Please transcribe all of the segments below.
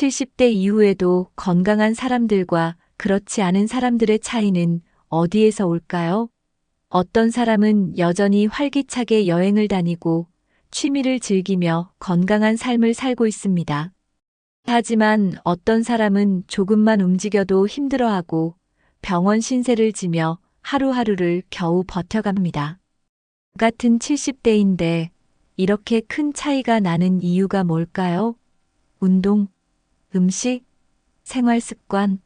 70대 이후에도 건강한 사람들과 그렇지 않은 사람들의 차이는 어디에서 올까요? 어떤 사람은 여전히 활기차게 여행을 다니고 취미를 즐기며 건강한 삶을 살고 있습니다. 하지만 어떤 사람은 조금만 움직여도 힘들어하고 병원 신세를 지며 하루하루를 겨우 버텨갑니다. 같은 70대인데 이렇게 큰 차이가 나는 이유가 뭘까요? 운동, 음식, 생활 습관.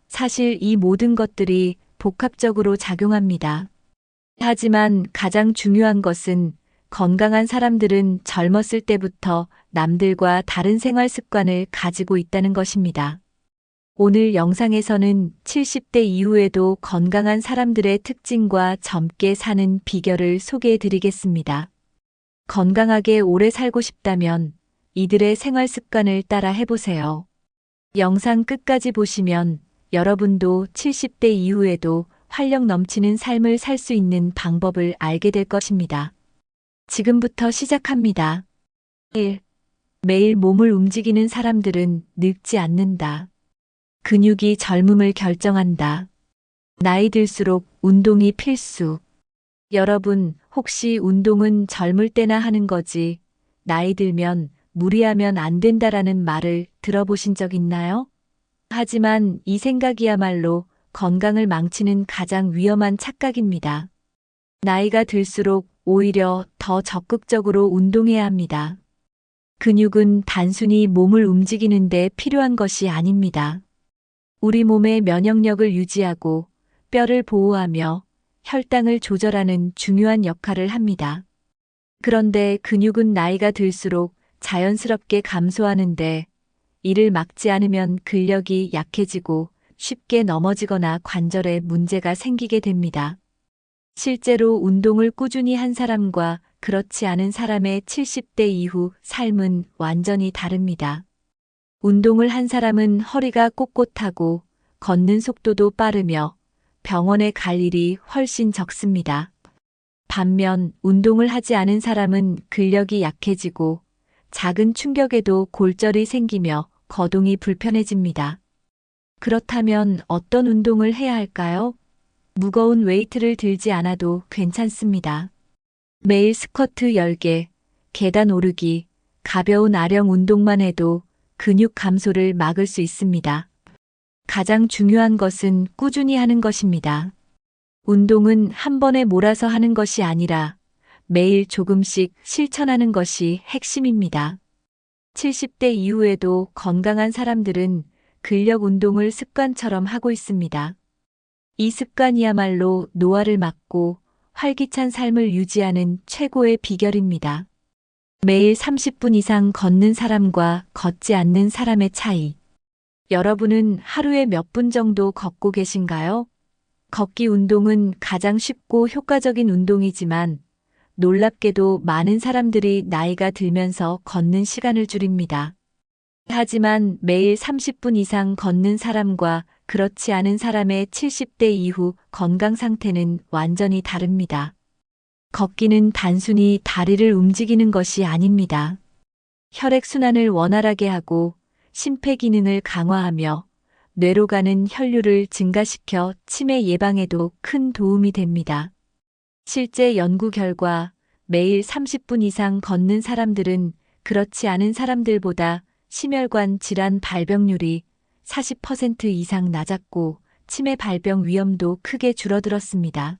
사실 이 모든 것들이 복합적으로 작용합니다. 하지만 가장 중요한 것은 건강한 사람들은 젊었을 때부터 남들과 다른 생활 습관을 가지고 있다는 것입니다. 오늘 영상에서는 70대 이후에도 건강한 사람들의 특징과 젊게 사는 비결을 소개해 드리겠습니다. 건강하게 오래 살고 싶다면 이들의 생활 습관을 따라 해보세요. 영상 끝까지 보시면 여러분도 70대 이후에도 활력 넘치는 삶을 살 수 있는 방법을 알게 될 것입니다. 지금부터 시작합니다. 1. 매일 몸을 움직이는 사람들은 늙지 않는다. 근육이 젊음을 결정한다. 나이 들수록 운동이 필수. 여러분, 혹시 운동은 젊을 때나 하는 거지, 나이 들면 무리하면 안 된다라는 말을 들어보신 적 있나요? 하지만 이 생각이야말로 건강을 망치는 가장 위험한 착각입니다. 나이가 들수록 오히려 더 적극적으로 운동해야 합니다. 근육은 단순히 몸을 움직이는 데 필요한 것이 아닙니다. 우리 몸의 면역력을 유지하고 뼈를 보호하며 혈당을 조절하는 중요한 역할을 합니다. 그런데 근육은 나이가 들수록 자연스럽게 감소하는데 이를 막지 않으면 근력이 약해지고 쉽게 넘어지거나 관절에 문제가 생기게 됩니다. 실제로 운동을 꾸준히 한 사람과 그렇지 않은 사람의 70대 이후 삶은 완전히 다릅니다. 운동을 한 사람은 허리가 꼿꼿하고 걷는 속도도 빠르며 병원에 갈 일이 훨씬 적습니다. 반면 운동을 하지 않은 사람은 근력이 약해지고 작은 충격에도 골절이 생기며 거동이 불편해집니다. 그렇다면 어떤 운동을 해야 할까요? 무거운 웨이트를 들지 않아도 괜찮습니다. 매일 스쿼트 10개, 계단 오르기, 가벼운 아령 운동만 해도 근육 감소를 막을 수 있습니다. 가장 중요한 것은 꾸준히 하는 것입니다. 운동은 한 번에 몰아서 하는 것이 아니라 매일 조금씩 실천하는 것이 핵심입니다. 70대 이후에도 건강한 사람들은 근력 운동을 습관처럼 하고 있습니다. 이 습관이야말로 노화를 막고 활기찬 삶을 유지하는 최고의 비결입니다. 매일 30분 이상 걷는 사람과 걷지 않는 사람의 차이. 여러분은 하루에 몇 분 정도 걷고 계신가요? 걷기 운동은 가장 쉽고 효과적인 운동이지만 놀랍게도 많은 사람들이 나이가 들면서 걷는 시간을 줄입니다. 하지만 매일 30분 이상 걷는 사람과 그렇지 않은 사람의 70대 이후 건강 상태는 완전히 다릅니다. 걷기는 단순히 다리를 움직이는 것이 아닙니다. 혈액순환을 원활하게 하고 심폐기능을 강화하며 뇌로 가는 혈류를 증가시켜 치매 예방에도 큰 도움이 됩니다. 실제 연구 결과 매일 30분 이상 걷는 사람들은 그렇지 않은 사람들보다 심혈관 질환 발병률이 40% 이상 낮았고 치매 발병 위험도 크게 줄어들었습니다.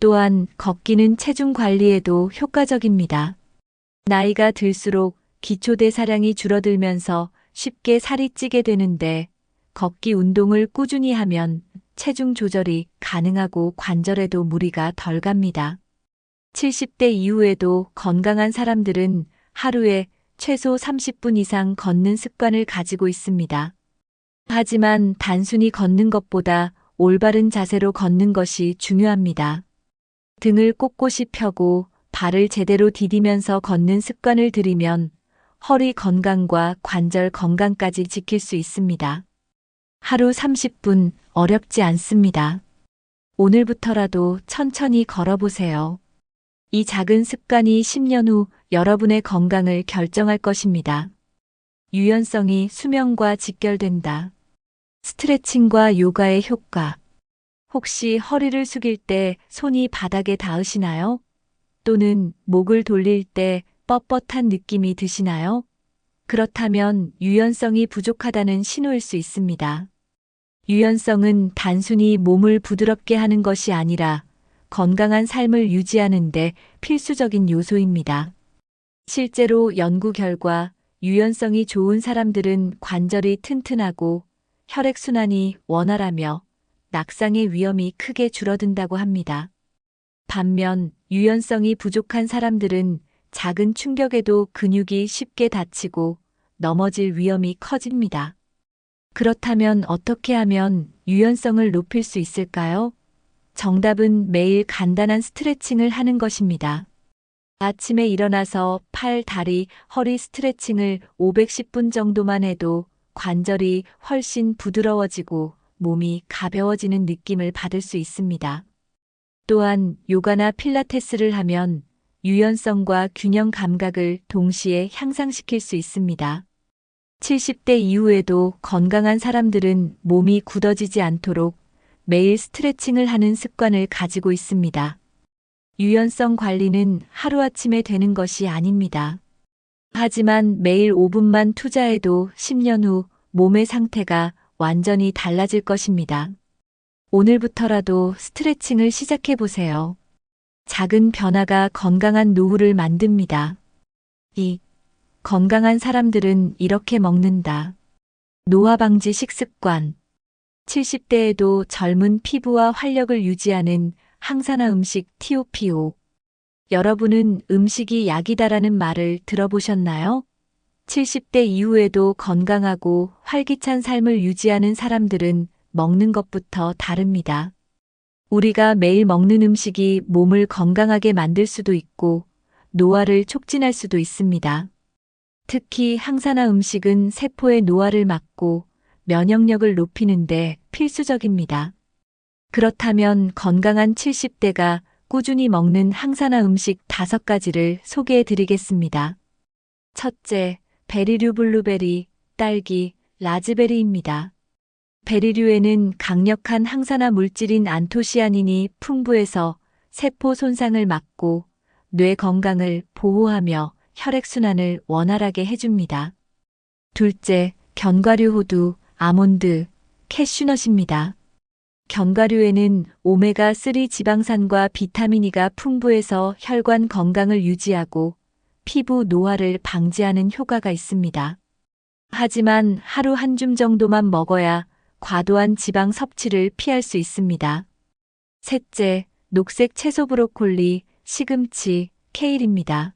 또한 걷기는 체중 관리에도 효과적입니다. 나이가 들수록 기초대사량이 줄어들면서 쉽게 살이 찌게 되는데 걷기 운동을 꾸준히 하면 체중 조절이 가능하고 관절에도 무리가 덜 갑니다. 70대 이후에도 건강한 사람들은 하루에 최소 30분 이상 걷는 습관을 가지고 있습니다. 하지만 단순히 걷는 것보다 올바른 자세로 걷는 것이 중요합니다. 등을 꼿꼿이 펴고 발을 제대로 디디면서 걷는 습관을 들이면 허리 건강과 관절 건강까지 지킬 수 있습니다. 하루 30분 어렵지 않습니다. 오늘부터라도 천천히 걸어보세요. 이 작은 습관이 10년 후 여러분의 건강을 결정할 것입니다. 유연성이 수명과 직결된다. 스트레칭과 요가의 효과. 혹시 허리를 숙일 때 손이 바닥에 닿으시나요? 또는 목을 돌릴 때 뻣뻣한 느낌이 드시나요? 그렇다면 유연성이 부족하다는 신호일 수 있습니다. 유연성은 단순히 몸을 부드럽게 하는 것이 아니라 건강한 삶을 유지하는 데 필수적인 요소입니다. 실제로 연구 결과 유연성이 좋은 사람들은 관절이 튼튼하고 혈액순환이 원활하며 낙상의 위험이 크게 줄어든다고 합니다. 반면 유연성이 부족한 사람들은 작은 충격에도 근육이 쉽게 다치고 넘어질 위험이 커집니다. 그렇다면 어떻게 하면 유연성을 높일 수 있을까요? 정답은 매일 간단한 스트레칭을 하는 것입니다. 아침에 일어나서 팔, 다리, 허리 스트레칭을 510분 정도만 해도 관절이 훨씬 부드러워지고 몸이 가벼워지는 느낌을 받을 수 있습니다. 또한 요가나 필라테스를 하면 유연성과 균형 감각을 동시에 향상시킬 수 있습니다. 70대 이후에도 건강한 사람들은 몸이 굳어지지 않도록 매일 스트레칭을 하는 습관을 가지고 있습니다. 유연성 관리는 하루아침에 되는 것이 아닙니다. 하지만 매일 5분만 투자해도 10년 후 몸의 상태가 완전히 달라질 것입니다. 오늘부터라도 스트레칭을 시작해 보세요. 작은 변화가 건강한 노후를 만듭니다. 2. 건강한 사람들은 이렇게 먹는다. 노화 방지 식습관. 70대에도 젊은 피부와 활력을 유지하는 항산화 음식 TOPO. 여러분은 음식이 약이다라는 말을 들어보셨나요? 70대 이후에도 건강하고 활기찬 삶을 유지하는 사람들은 먹는 것부터 다릅니다. 우리가 매일 먹는 음식이 몸을 건강하게 만들 수도 있고 노화를 촉진할 수도 있습니다. 특히 항산화 음식은 세포의 노화를 막고 면역력을 높이는데 필수적입니다. 그렇다면 건강한 70대가 꾸준히 먹는 항산화 음식 5가지를 소개해 드리겠습니다. 첫째, 베리류 블루베리, 딸기, 라즈베리입니다. 베리류에는 강력한 항산화 물질인 안토시아닌이 풍부해서 세포 손상을 막고 뇌 건강을 보호하며 혈액순환을 원활하게 해줍니다. 둘째, 견과류 호두, 아몬드, 캐슈넛입니다. 견과류에는 오메가3 지방산과 비타민 E가 풍부해서 혈관 건강을 유지하고 피부 노화를 방지하는 효과가 있습니다. 하지만 하루 한 줌 정도만 먹어야 과도한 지방 섭취를 피할 수 있습니다. 셋째, 녹색 채소 브로콜리, 시금치, 케일입니다.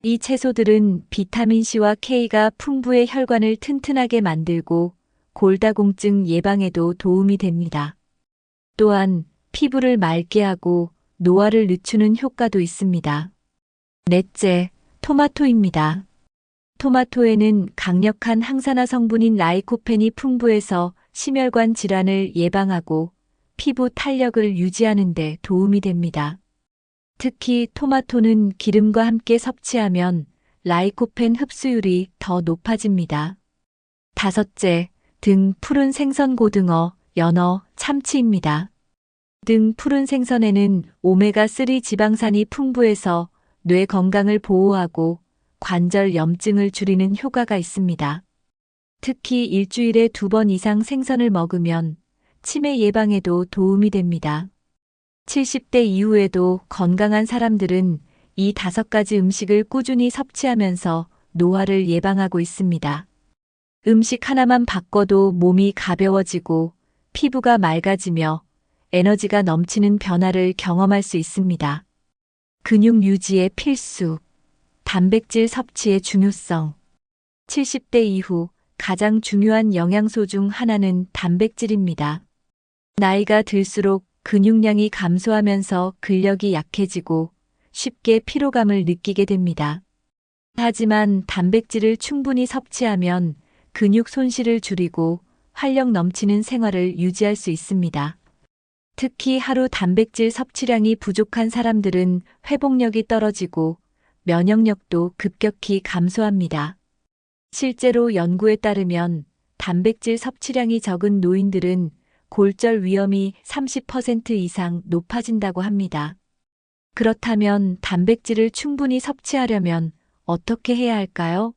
이 채소들은 비타민C와 K가 풍부해 혈관을 튼튼하게 만들고 골다공증 예방에도 도움이 됩니다. 또한 피부를 맑게 하고 노화를 늦추는 효과도 있습니다. 넷째, 토마토입니다. 토마토에는 강력한 항산화 성분인 라이코펜이 풍부해서 심혈관 질환을 예방하고 피부 탄력을 유지하는 데 도움이 됩니다. 특히 토마토는 기름과 함께 섭취하면 라이코펜 흡수율이 더 높아집니다. 다섯째, 등 푸른 생선 고등어, 연어, 참치입니다. 등 푸른 생선에는 오메가3 지방산이 풍부해서 뇌 건강을 보호하고 관절 염증을 줄이는 효과가 있습니다. 특히 일주일에 2번 이상 생선을 먹으면 치매 예방에도 도움이 됩니다. 70대 이후에도 건강한 사람들은 이 5가지 음식을 꾸준히 섭취하면서 노화를 예방하고 있습니다. 음식 하나만 바꿔도 몸이 가벼워지고 피부가 맑아지며 에너지가 넘치는 변화를 경험할 수 있습니다. 근육 유지의 필수, 단백질 섭취의 중요성. 70대 이후 가장 중요한 영양소 중 하나는 단백질입니다. 나이가 들수록 근육량이 감소하면서 근력이 약해지고 쉽게 피로감을 느끼게 됩니다. 하지만 단백질을 충분히 섭취하면 근육 손실을 줄이고 활력 넘치는 생활을 유지할 수 있습니다. 특히 하루 단백질 섭취량이 부족한 사람들은 회복력이 떨어지고 면역력도 급격히 감소합니다. 실제로 연구에 따르면 단백질 섭취량이 적은 노인들은 골절 위험이 30% 이상 높아진다고 합니다. 그렇다면 단백질을 충분히 섭취하려면 어떻게 해야 할까요?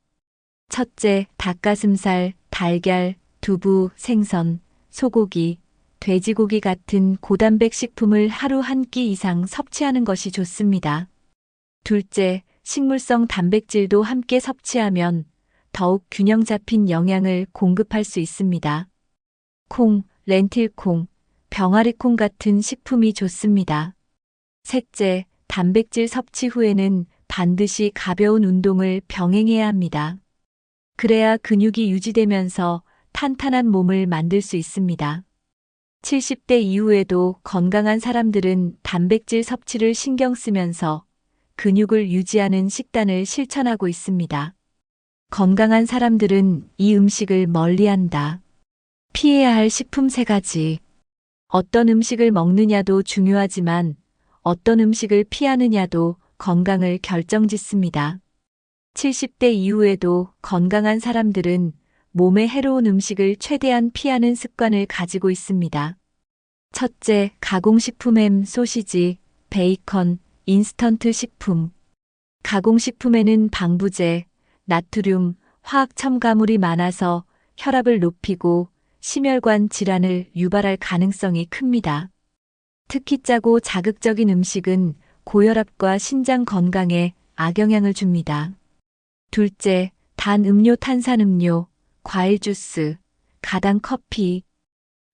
첫째, 닭가슴살, 달걀, 두부, 생선, 소고기, 돼지고기 같은 고단백 식품을 하루 한 끼 이상 섭취하는 것이 좋습니다. 둘째, 식물성 단백질도 함께 섭취하면 더욱 균형 잡힌 영양을 공급할 수 있습니다. 콩, 렌틸콩, 병아리콩 같은 식품이 좋습니다. 셋째, 단백질 섭취 후에는 반드시 가벼운 운동을 병행해야 합니다. 그래야 근육이 유지되면서 탄탄한 몸을 만들 수 있습니다. 70대 이후에도 건강한 사람들은 단백질 섭취를 신경 쓰면서 근육을 유지하는 식단을 실천하고 있습니다. 건강한 사람들은 이 음식을 멀리한다. 피해야 할 식품 3가지. 어떤 음식을 먹느냐도 중요하지만 어떤 음식을 피하느냐도 건강을 결정짓습니다. 70대 이후에도 건강한 사람들은 몸에 해로운 음식을 최대한 피하는 습관을 가지고 있습니다. 첫째, 가공식품 햄, 소시지, 베이컨, 인스턴트 식품. 가공식품에는 방부제, 나트륨, 화학 첨가물이 많아서 혈압을 높이고 심혈관 질환을 유발할 가능성이 큽니다. 특히 짜고 자극적인 음식은 고혈압과 신장 건강에 악영향을 줍니다. 둘째, 단 음료, 탄산음료, 과일 주스, 가당 커피.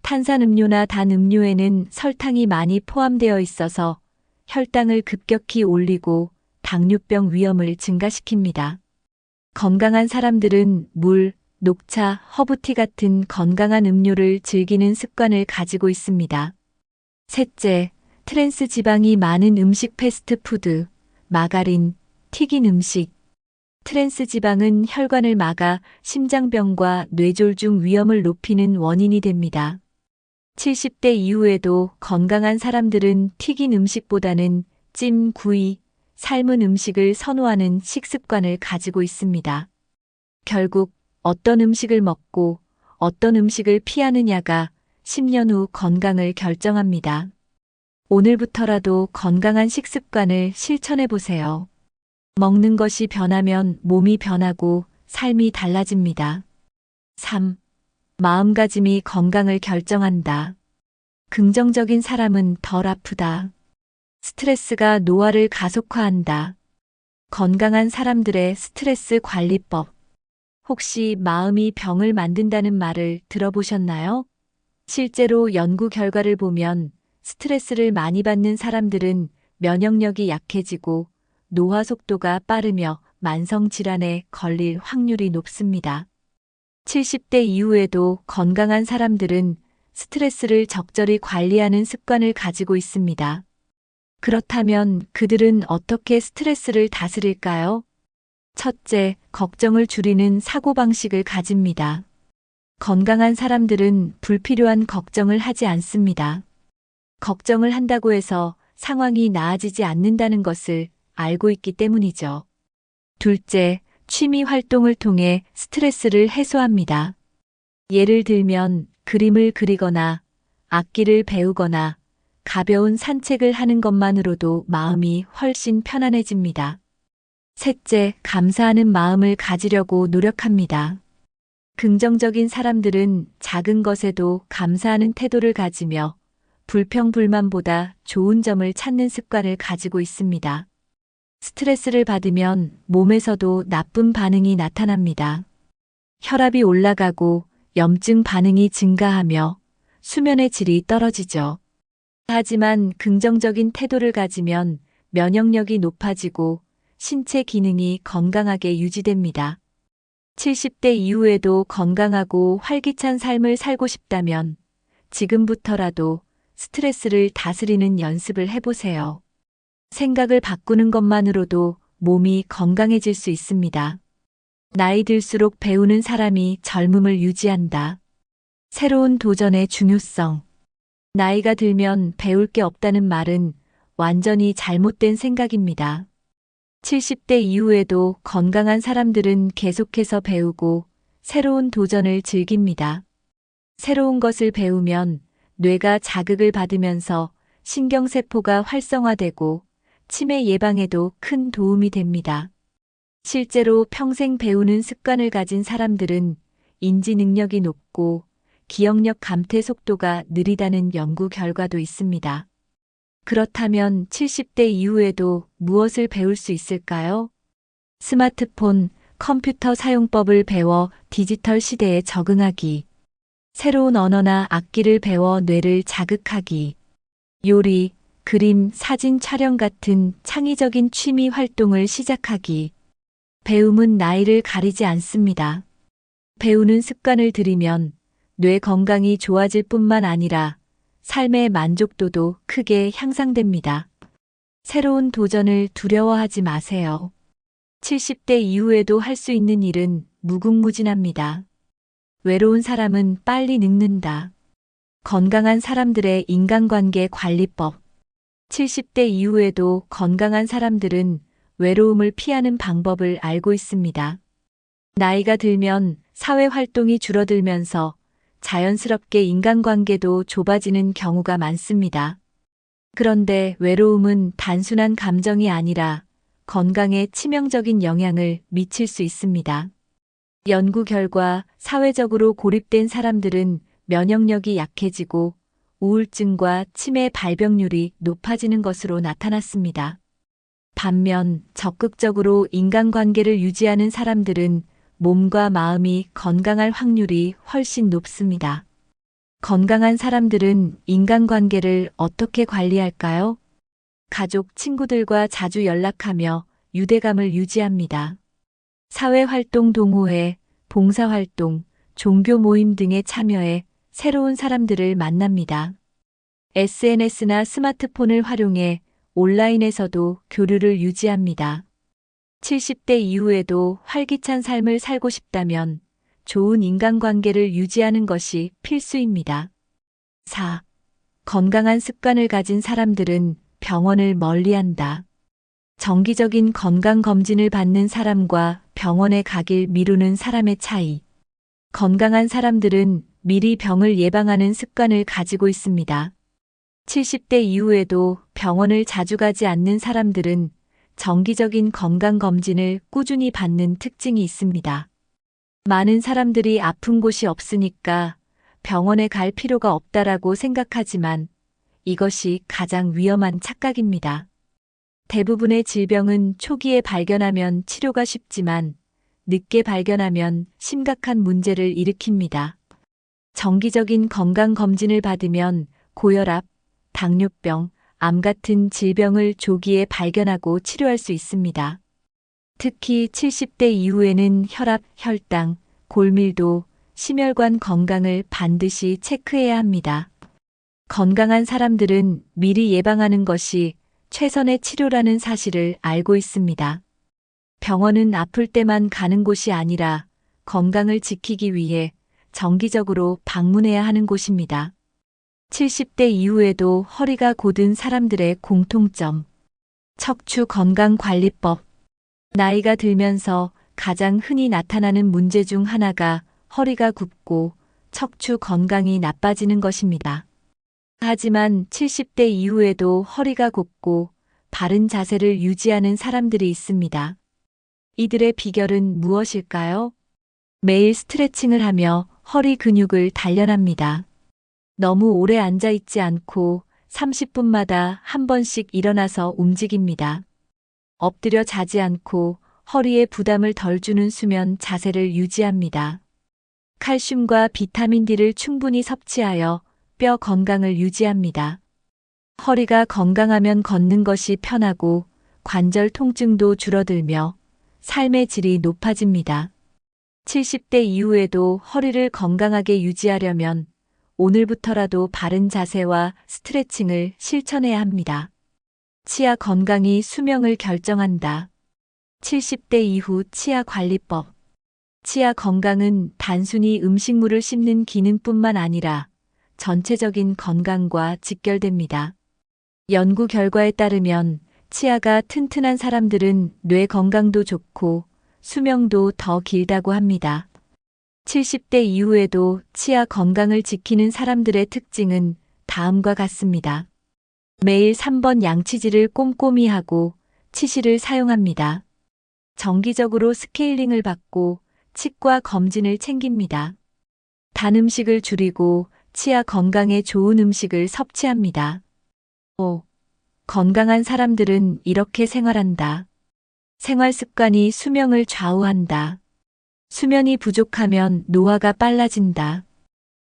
탄산음료나 단 음료에는 설탕이 많이 포함되어 있어서 혈당을 급격히 올리고 당뇨병 위험을 증가시킵니다. 건강한 사람들은 물, 녹차, 허브티 같은 건강한 음료를 즐기는 습관을 가지고 있습니다. 셋째, 트랜스 지방이 많은 음식 패스트푸드, 마가린, 튀긴 음식. 트랜스 지방은 혈관을 막아 심장병과 뇌졸중 위험을 높이는 원인이 됩니다. 70대 이후에도 건강한 사람들은 튀긴 음식보다는 찜, 구이, 삶은 음식을 선호하는 식습관을 가지고 있습니다. 결국 어떤 음식을 먹고 어떤 음식을 피하느냐가 10년 후 건강을 결정합니다. 오늘부터라도 건강한 식습관을 실천해 보세요. 먹는 것이 변하면 몸이 변하고 삶이 달라집니다. 3. 마음가짐이 건강을 결정한다. 긍정적인 사람은 덜 아프다. 스트레스가 노화를 가속화한다. 건강한 사람들의 스트레스 관리법. 혹시 마음이 병을 만든다는 말을 들어보셨나요? 실제로 연구 결과를 보면 스트레스를 많이 받는 사람들은 면역력이 약해지고 노화 속도가 빠르며 만성질환에 걸릴 확률이 높습니다. 70대 이후에도 건강한 사람들은 스트레스를 적절히 관리하는 습관을 가지고 있습니다. 그렇다면 그들은 어떻게 스트레스를 다스릴까요? 첫째, 걱정을 줄이는 사고방식을 가집니다. 건강한 사람들은 불필요한 걱정을 하지 않습니다. 걱정을 한다고 해서 상황이 나아지지 않는다는 것을 알고 있기 때문이죠. 둘째, 취미 활동을 통해 스트레스를 해소합니다. 예를 들면 그림을 그리거나 악기를 배우거나 가벼운 산책을 하는 것만으로도 마음이 훨씬 편안해집니다. 셋째, 감사하는 마음을 가지려고 노력합니다. 긍정적인 사람들은 작은 것에도 감사하는 태도를 가지며 불평불만보다 좋은 점을 찾는 습관을 가지고 있습니다. 스트레스를 받으면 몸에서도 나쁜 반응이 나타납니다. 혈압이 올라가고 염증 반응이 증가하며 수면의 질이 떨어지죠. 하지만 긍정적인 태도를 가지면 면역력이 높아지고 신체 기능이 건강하게 유지됩니다. 70대 이후에도 건강하고 활기찬 삶을 살고 싶다면 지금부터라도 스트레스를 다스리는 연습을 해보세요. 생각을 바꾸는 것만으로도 몸이 건강해질 수 있습니다. 나이 들수록 배우는 사람이 젊음을 유지한다. 새로운 도전의 중요성. 나이가 들면 배울 게 없다는 말은 완전히 잘못된 생각입니다. 70대 이후에도 건강한 사람들은 계속해서 배우고 새로운 도전을 즐깁니다. 새로운 것을 배우면 뇌가 자극을 받으면서 신경세포가 활성화되고 치매 예방에도 큰 도움이 됩니다. 실제로 평생 배우는 습관을 가진 사람들은 인지 능력이 높고 기억력 감퇴 속도가 느리다는 연구 결과도 있습니다. 그렇다면 70대 이후에도 무엇을 배울 수 있을까요? 스마트폰, 컴퓨터 사용법을 배워 디지털 시대에 적응하기. 새로운 언어나 악기를 배워 뇌를 자극하기. 요리, 그림, 사진 촬영 같은 창의적인 취미 활동을 시작하기. 배움은 나이를 가리지 않습니다. 배우는 습관을 들이면 뇌 건강이 좋아질 뿐만 아니라 삶의 만족도도 크게 향상됩니다. 새로운 도전을 두려워하지 마세요. 70대 이후에도 할 수 있는 일은 무궁무진합니다. 외로운 사람은 빨리 늙는다. 건강한 사람들의 인간관계 관리법. 70대 이후에도 건강한 사람들은 외로움을 피하는 방법을 알고 있습니다. 나이가 들면 사회 활동이 줄어들면서 자연스럽게 인간관계도 좁아지는 경우가 많습니다. 그런데 외로움은 단순한 감정이 아니라 건강에 치명적인 영향을 미칠 수 있습니다. 연구 결과 사회적으로 고립된 사람들은 면역력이 약해지고 우울증과 치매 발병률이 높아지는 것으로 나타났습니다. 반면 적극적으로 인간관계를 유지하는 사람들은 몸과 마음이 건강할 확률이 훨씬 높습니다. 건강한 사람들은 인간관계를 어떻게 관리할까요? 가족, 친구들과 자주 연락하며 유대감을 유지합니다. 사회활동 동호회, 봉사활동, 종교 모임 등에 참여해 새로운 사람들을 만납니다. SNS나 스마트폰을 활용해 온라인에서도 교류를 유지합니다. 70대 이후에도 활기찬 삶을 살고 싶다면 좋은 인간관계를 유지하는 것이 필수입니다. 4. 건강한 습관을 가진 사람들은 병원을 멀리한다. 정기적인 건강검진을 받는 사람과 병원에 가길 미루는 사람의 차이. 건강한 사람들은 미리 병을 예방하는 습관을 가지고 있습니다. 70대 이후에도 병원을 자주 가지 않는 사람들은 정기적인 건강검진을 꾸준히 받는 특징이 있습니다. 많은 사람들이 아픈 곳이 없으니까 병원에 갈 필요가 없다라고 생각하지만 이것이 가장 위험한 착각입니다. 대부분의 질병은 초기에 발견하면 치료가 쉽지만 늦게 발견하면 심각한 문제를 일으킵니다. 정기적인 건강검진을 받으면 고혈압, 당뇨병, 암 같은 질병을 조기에 발견하고 치료할 수 있습니다. 특히 70대 이후에는 혈압, 혈당, 골밀도, 심혈관 건강을 반드시 체크해야 합니다. 건강한 사람들은 미리 예방하는 것이 최선의 치료라는 사실을 알고 있습니다. 병원은 아플 때만 가는 곳이 아니라 건강을 지키기 위해 정기적으로 방문해야 하는 곳입니다. 70대 이후에도 허리가 곧은 사람들의 공통점. 척추 건강관리법. 나이가 들면서 가장 흔히 나타나는 문제 중 하나가 허리가 굽고 척추 건강이 나빠지는 것입니다. 하지만 70대 이후에도 허리가 굽고 바른 자세를 유지하는 사람들이 있습니다. 이들의 비결은 무엇일까요? 매일 스트레칭을 하며 허리 근육을 단련합니다. 너무 오래 앉아 있지 않고 30분마다 한 번씩 일어나서 움직입니다. 엎드려 자지 않고 허리에 부담을 덜 주는 수면 자세를 유지합니다. 칼슘과 비타민 D를 충분히 섭취하여 뼈 건강을 유지합니다. 허리가 건강하면 걷는 것이 편하고 관절 통증도 줄어들며 삶의 질이 높아집니다. 70대 이후에도 허리를 건강하게 유지하려면 오늘부터라도 바른 자세와 스트레칭을 실천해야 합니다. 치아 건강이 수명을 결정한다. 70대 이후 치아 관리법. 치아 건강은 단순히 음식물을 씹는 기능뿐만 아니라 전체적인 건강과 직결됩니다. 연구 결과에 따르면 치아가 튼튼한 사람들은 뇌 건강도 좋고 수명도 더 길다고 합니다. 70대 이후에도 치아 건강을 지키는 사람들의 특징은 다음과 같습니다. 매일 3번 양치질을 꼼꼼히 하고 치실을 사용합니다. 정기적으로 스케일링을 받고 치과 검진을 챙깁니다. 단 음식을 줄이고 치아 건강에 좋은 음식을 섭취합니다. 5. 건강한 사람들은 이렇게 생활한다. 생활 습관이 수명을 좌우한다. 수면이 부족하면 노화가 빨라진다.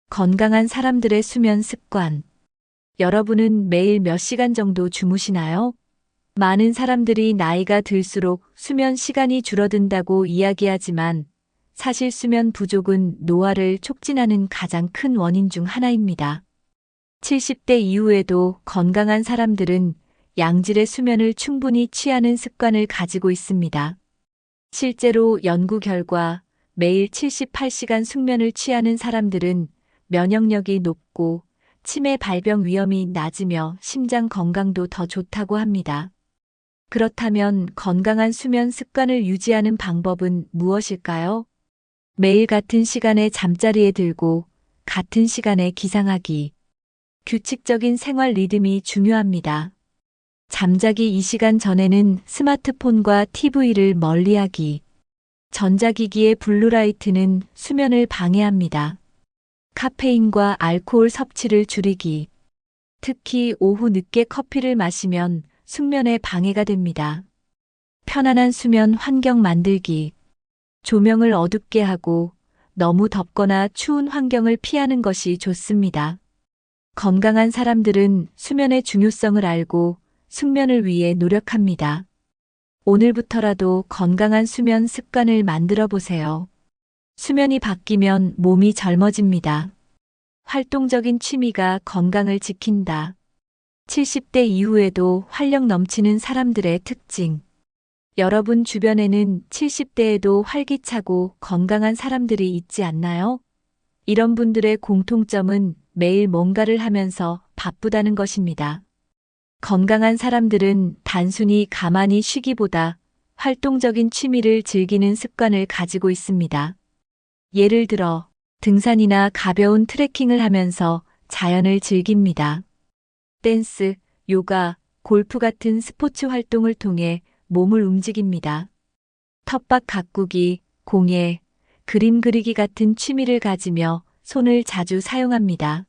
건강한 사람들의 수면 습관. 여러분은 매일 몇 시간 정도 주무시나요? 많은 사람들이 나이가 들수록 수면 시간이 줄어든다고 이야기하지만 사실 수면 부족은 노화를 촉진하는 가장 큰 원인 중 하나입니다. 70대 이후에도 건강한 사람들은 양질의 수면을 충분히 취하는 습관을 가지고 있습니다. 실제로 연구 결과 매일 78시간 숙면을 취하는 사람들은 면역력이 높고 치매 발병 위험이 낮으며 심장 건강도 더 좋다고 합니다. 그렇다면 건강한 수면 습관을 유지하는 방법은 무엇일까요? 매일 같은 시간에 잠자리에 들고 같은 시간에 기상하기. 규칙적인 생활 리듬이 중요합니다. 잠자기 2시간 전에는 스마트폰과 TV를 멀리하기. 전자기기의 블루라이트는 수면을 방해합니다. 카페인과 알코올 섭취를 줄이기. 특히 오후 늦게 커피를 마시면 숙면에 방해가 됩니다. 편안한 수면 환경 만들기. 조명을 어둡게 하고 너무 덥거나 추운 환경을 피하는 것이 좋습니다. 건강한 사람들은 수면의 중요성을 알고 숙면을 위해 노력합니다. 오늘부터라도 건강한 수면 습관을 만들어 보세요. 수면이 바뀌면 몸이 젊어집니다. 활동적인 취미가 건강을 지킨다. 70대 이후에도 활력 넘치는 사람들의 특징. 여러분 주변에는 70대에도 활기차고 건강한 사람들이 있지 않나요? 이런 분들의 공통점은 매일 뭔가를 하면서 바쁘다는 것입니다. 건강한 사람들은 단순히 가만히 쉬기보다 활동적인 취미를 즐기는 습관을 가지고 있습니다. 예를 들어 등산이나 가벼운 트레킹을 하면서 자연을 즐깁니다. 댄스, 요가, 골프 같은 스포츠 활동을 통해 몸을 움직입니다. 텃밭 가꾸기, 공예, 그림 그리기 같은 취미를 가지며 손을 자주 사용합니다.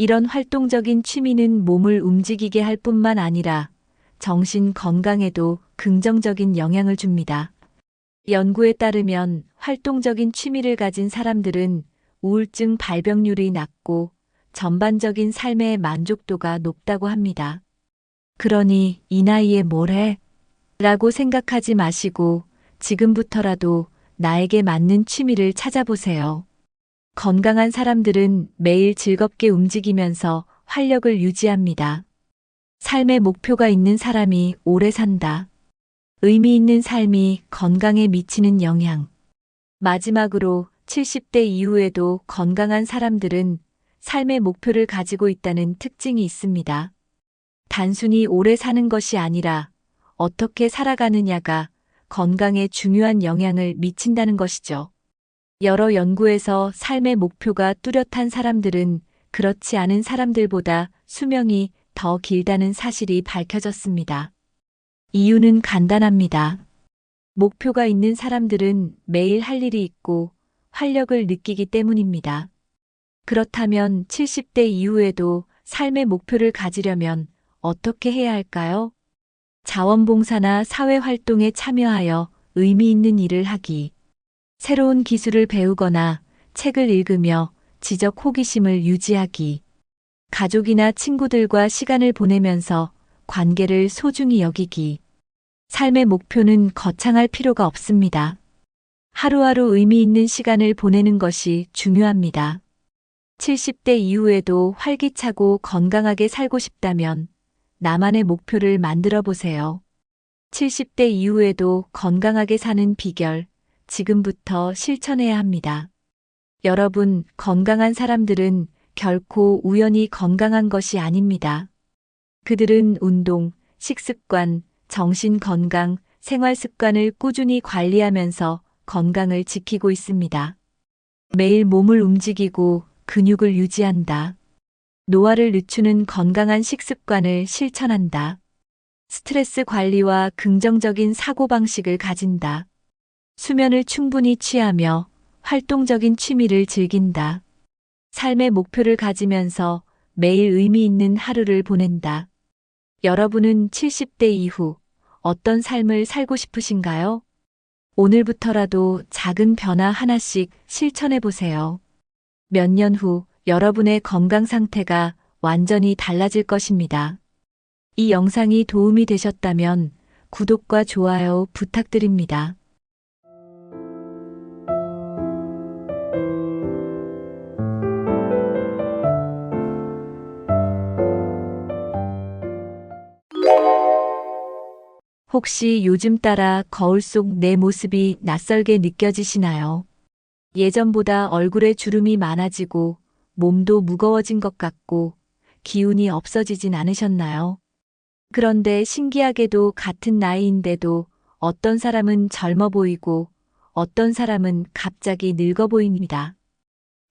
이런 활동적인 취미는 몸을 움직이게 할 뿐만 아니라 정신 건강에도 긍정적인 영향을 줍니다. 연구에 따르면 활동적인 취미를 가진 사람들은 우울증 발병률이 낮고 전반적인 삶의 만족도가 높다고 합니다. 그러니 이 나이에 뭘 해? 라고 생각하지 마시고 지금부터라도 나에게 맞는 취미를 찾아보세요. 건강한 사람들은 매일 즐겁게 움직이면서 활력을 유지합니다. 삶의 목표가 있는 사람이 오래 산다. 의미 있는 삶이 건강에 미치는 영향. 마지막으로 70대 이후에도 건강한 사람들은 삶의 목표를 가지고 있다는 특징이 있습니다. 단순히 오래 사는 것이 아니라 어떻게 살아가느냐가 건강에 중요한 영향을 미친다는 것이죠. 여러 연구에서 삶의 목표가 뚜렷한 사람들은 그렇지 않은 사람들보다 수명이 더 길다는 사실이 밝혀졌습니다. 이유는 간단합니다. 목표가 있는 사람들은 매일 할 일이 있고 활력을 느끼기 때문입니다. 그렇다면 70대 이후에도 삶의 목표를 가지려면 어떻게 해야 할까요? 자원봉사나 사회활동에 참여하여 의미 있는 일을 하기. 새로운 기술을 배우거나 책을 읽으며 지적 호기심을 유지하기. 가족이나 친구들과 시간을 보내면서 관계를 소중히 여기기. 삶의 목표는 거창할 필요가 없습니다. 하루하루 의미 있는 시간을 보내는 것이 중요합니다. 70대 이후에도 활기차고 건강하게 살고 싶다면 나만의 목표를 만들어 보세요. 70대 이후에도 건강하게 사는 비결, 지금부터 실천해야 합니다. 여러분, 건강한 사람들은 결코 우연히 건강한 것이 아닙니다. 그들은 운동, 식습관, 정신 건강, 생활 습관을 꾸준히 관리하면서 건강을 지키고 있습니다. 매일 몸을 움직이고 근육을 유지한다. 노화를 늦추는 건강한 식습관을 실천한다. 스트레스 관리와 긍정적인 사고방식을 가진다. 수면을 충분히 취하며 활동적인 취미를 즐긴다. 삶의 목표를 가지면서 매일 의미 있는 하루를 보낸다. 여러분은 70대 이후 어떤 삶을 살고 싶으신가요? 오늘부터라도 작은 변화 하나씩 실천해 보세요. 몇 년 후 여러분의 건강 상태가 완전히 달라질 것입니다. 이 영상이 도움이 되셨다면 구독과 좋아요 부탁드립니다. 혹시 요즘 따라 거울 속 내 모습이 낯설게 느껴지시나요? 예전보다 얼굴에 주름이 많아지고 몸도 무거워진 것 같고 기운이 없어지진 않으셨나요? 그런데 신기하게도 같은 나이인데도 어떤 사람은 젊어 보이고 어떤 사람은 갑자기 늙어 보입니다.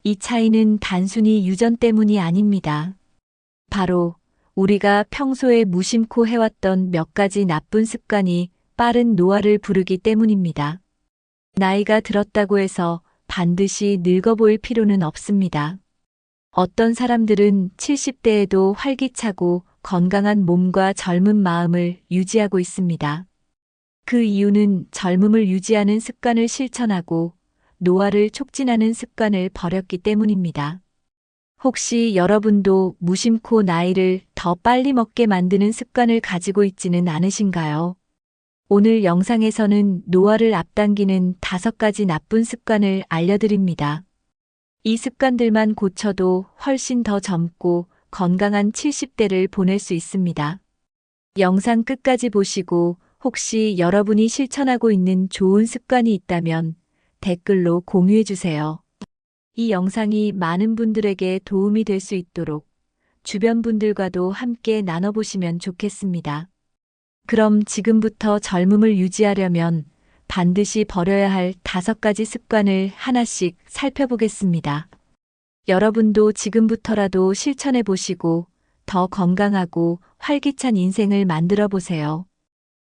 이 차이는 단순히 유전 때문이 아닙니다. 바로 우리가 평소에 무심코 해왔던 몇 가지 나쁜 습관이 빠른 노화를 부르기 때문입니다. 나이가 들었다고 해서 반드시 늙어 보일 필요는 없습니다. 어떤 사람들은 70대에도 활기차고 건강한 몸과 젊은 마음을 유지하고 있습니다. 그 이유는 젊음을 유지하는 습관을 실천하고 노화를 촉진하는 습관을 버렸기 때문입니다. 혹시 여러분도 무심코 나이를 더 빨리 먹게 만드는 습관을 가지고 있지는 않으신가요? 오늘 영상에서는 노화를 앞당기는 5가지 나쁜 습관을 알려드립니다. 이 습관들만 고쳐도 훨씬 더 젊고 건강한 70대를 보낼 수 있습니다. 영상 끝까지 보시고 혹시 여러분이 실천하고 있는 좋은 습관이 있다면 댓글로 공유해 주세요. 이 영상이 많은 분들에게 도움이 될 수 있도록 주변 분들과도 함께 나눠보시면 좋겠습니다. 그럼 지금부터 젊음을 유지하려면 반드시 버려야 할 5가지 습관을 하나씩 살펴보겠습니다. 여러분도 지금부터라도 실천해 보시고 더 건강하고 활기찬 인생을 만들어 보세요.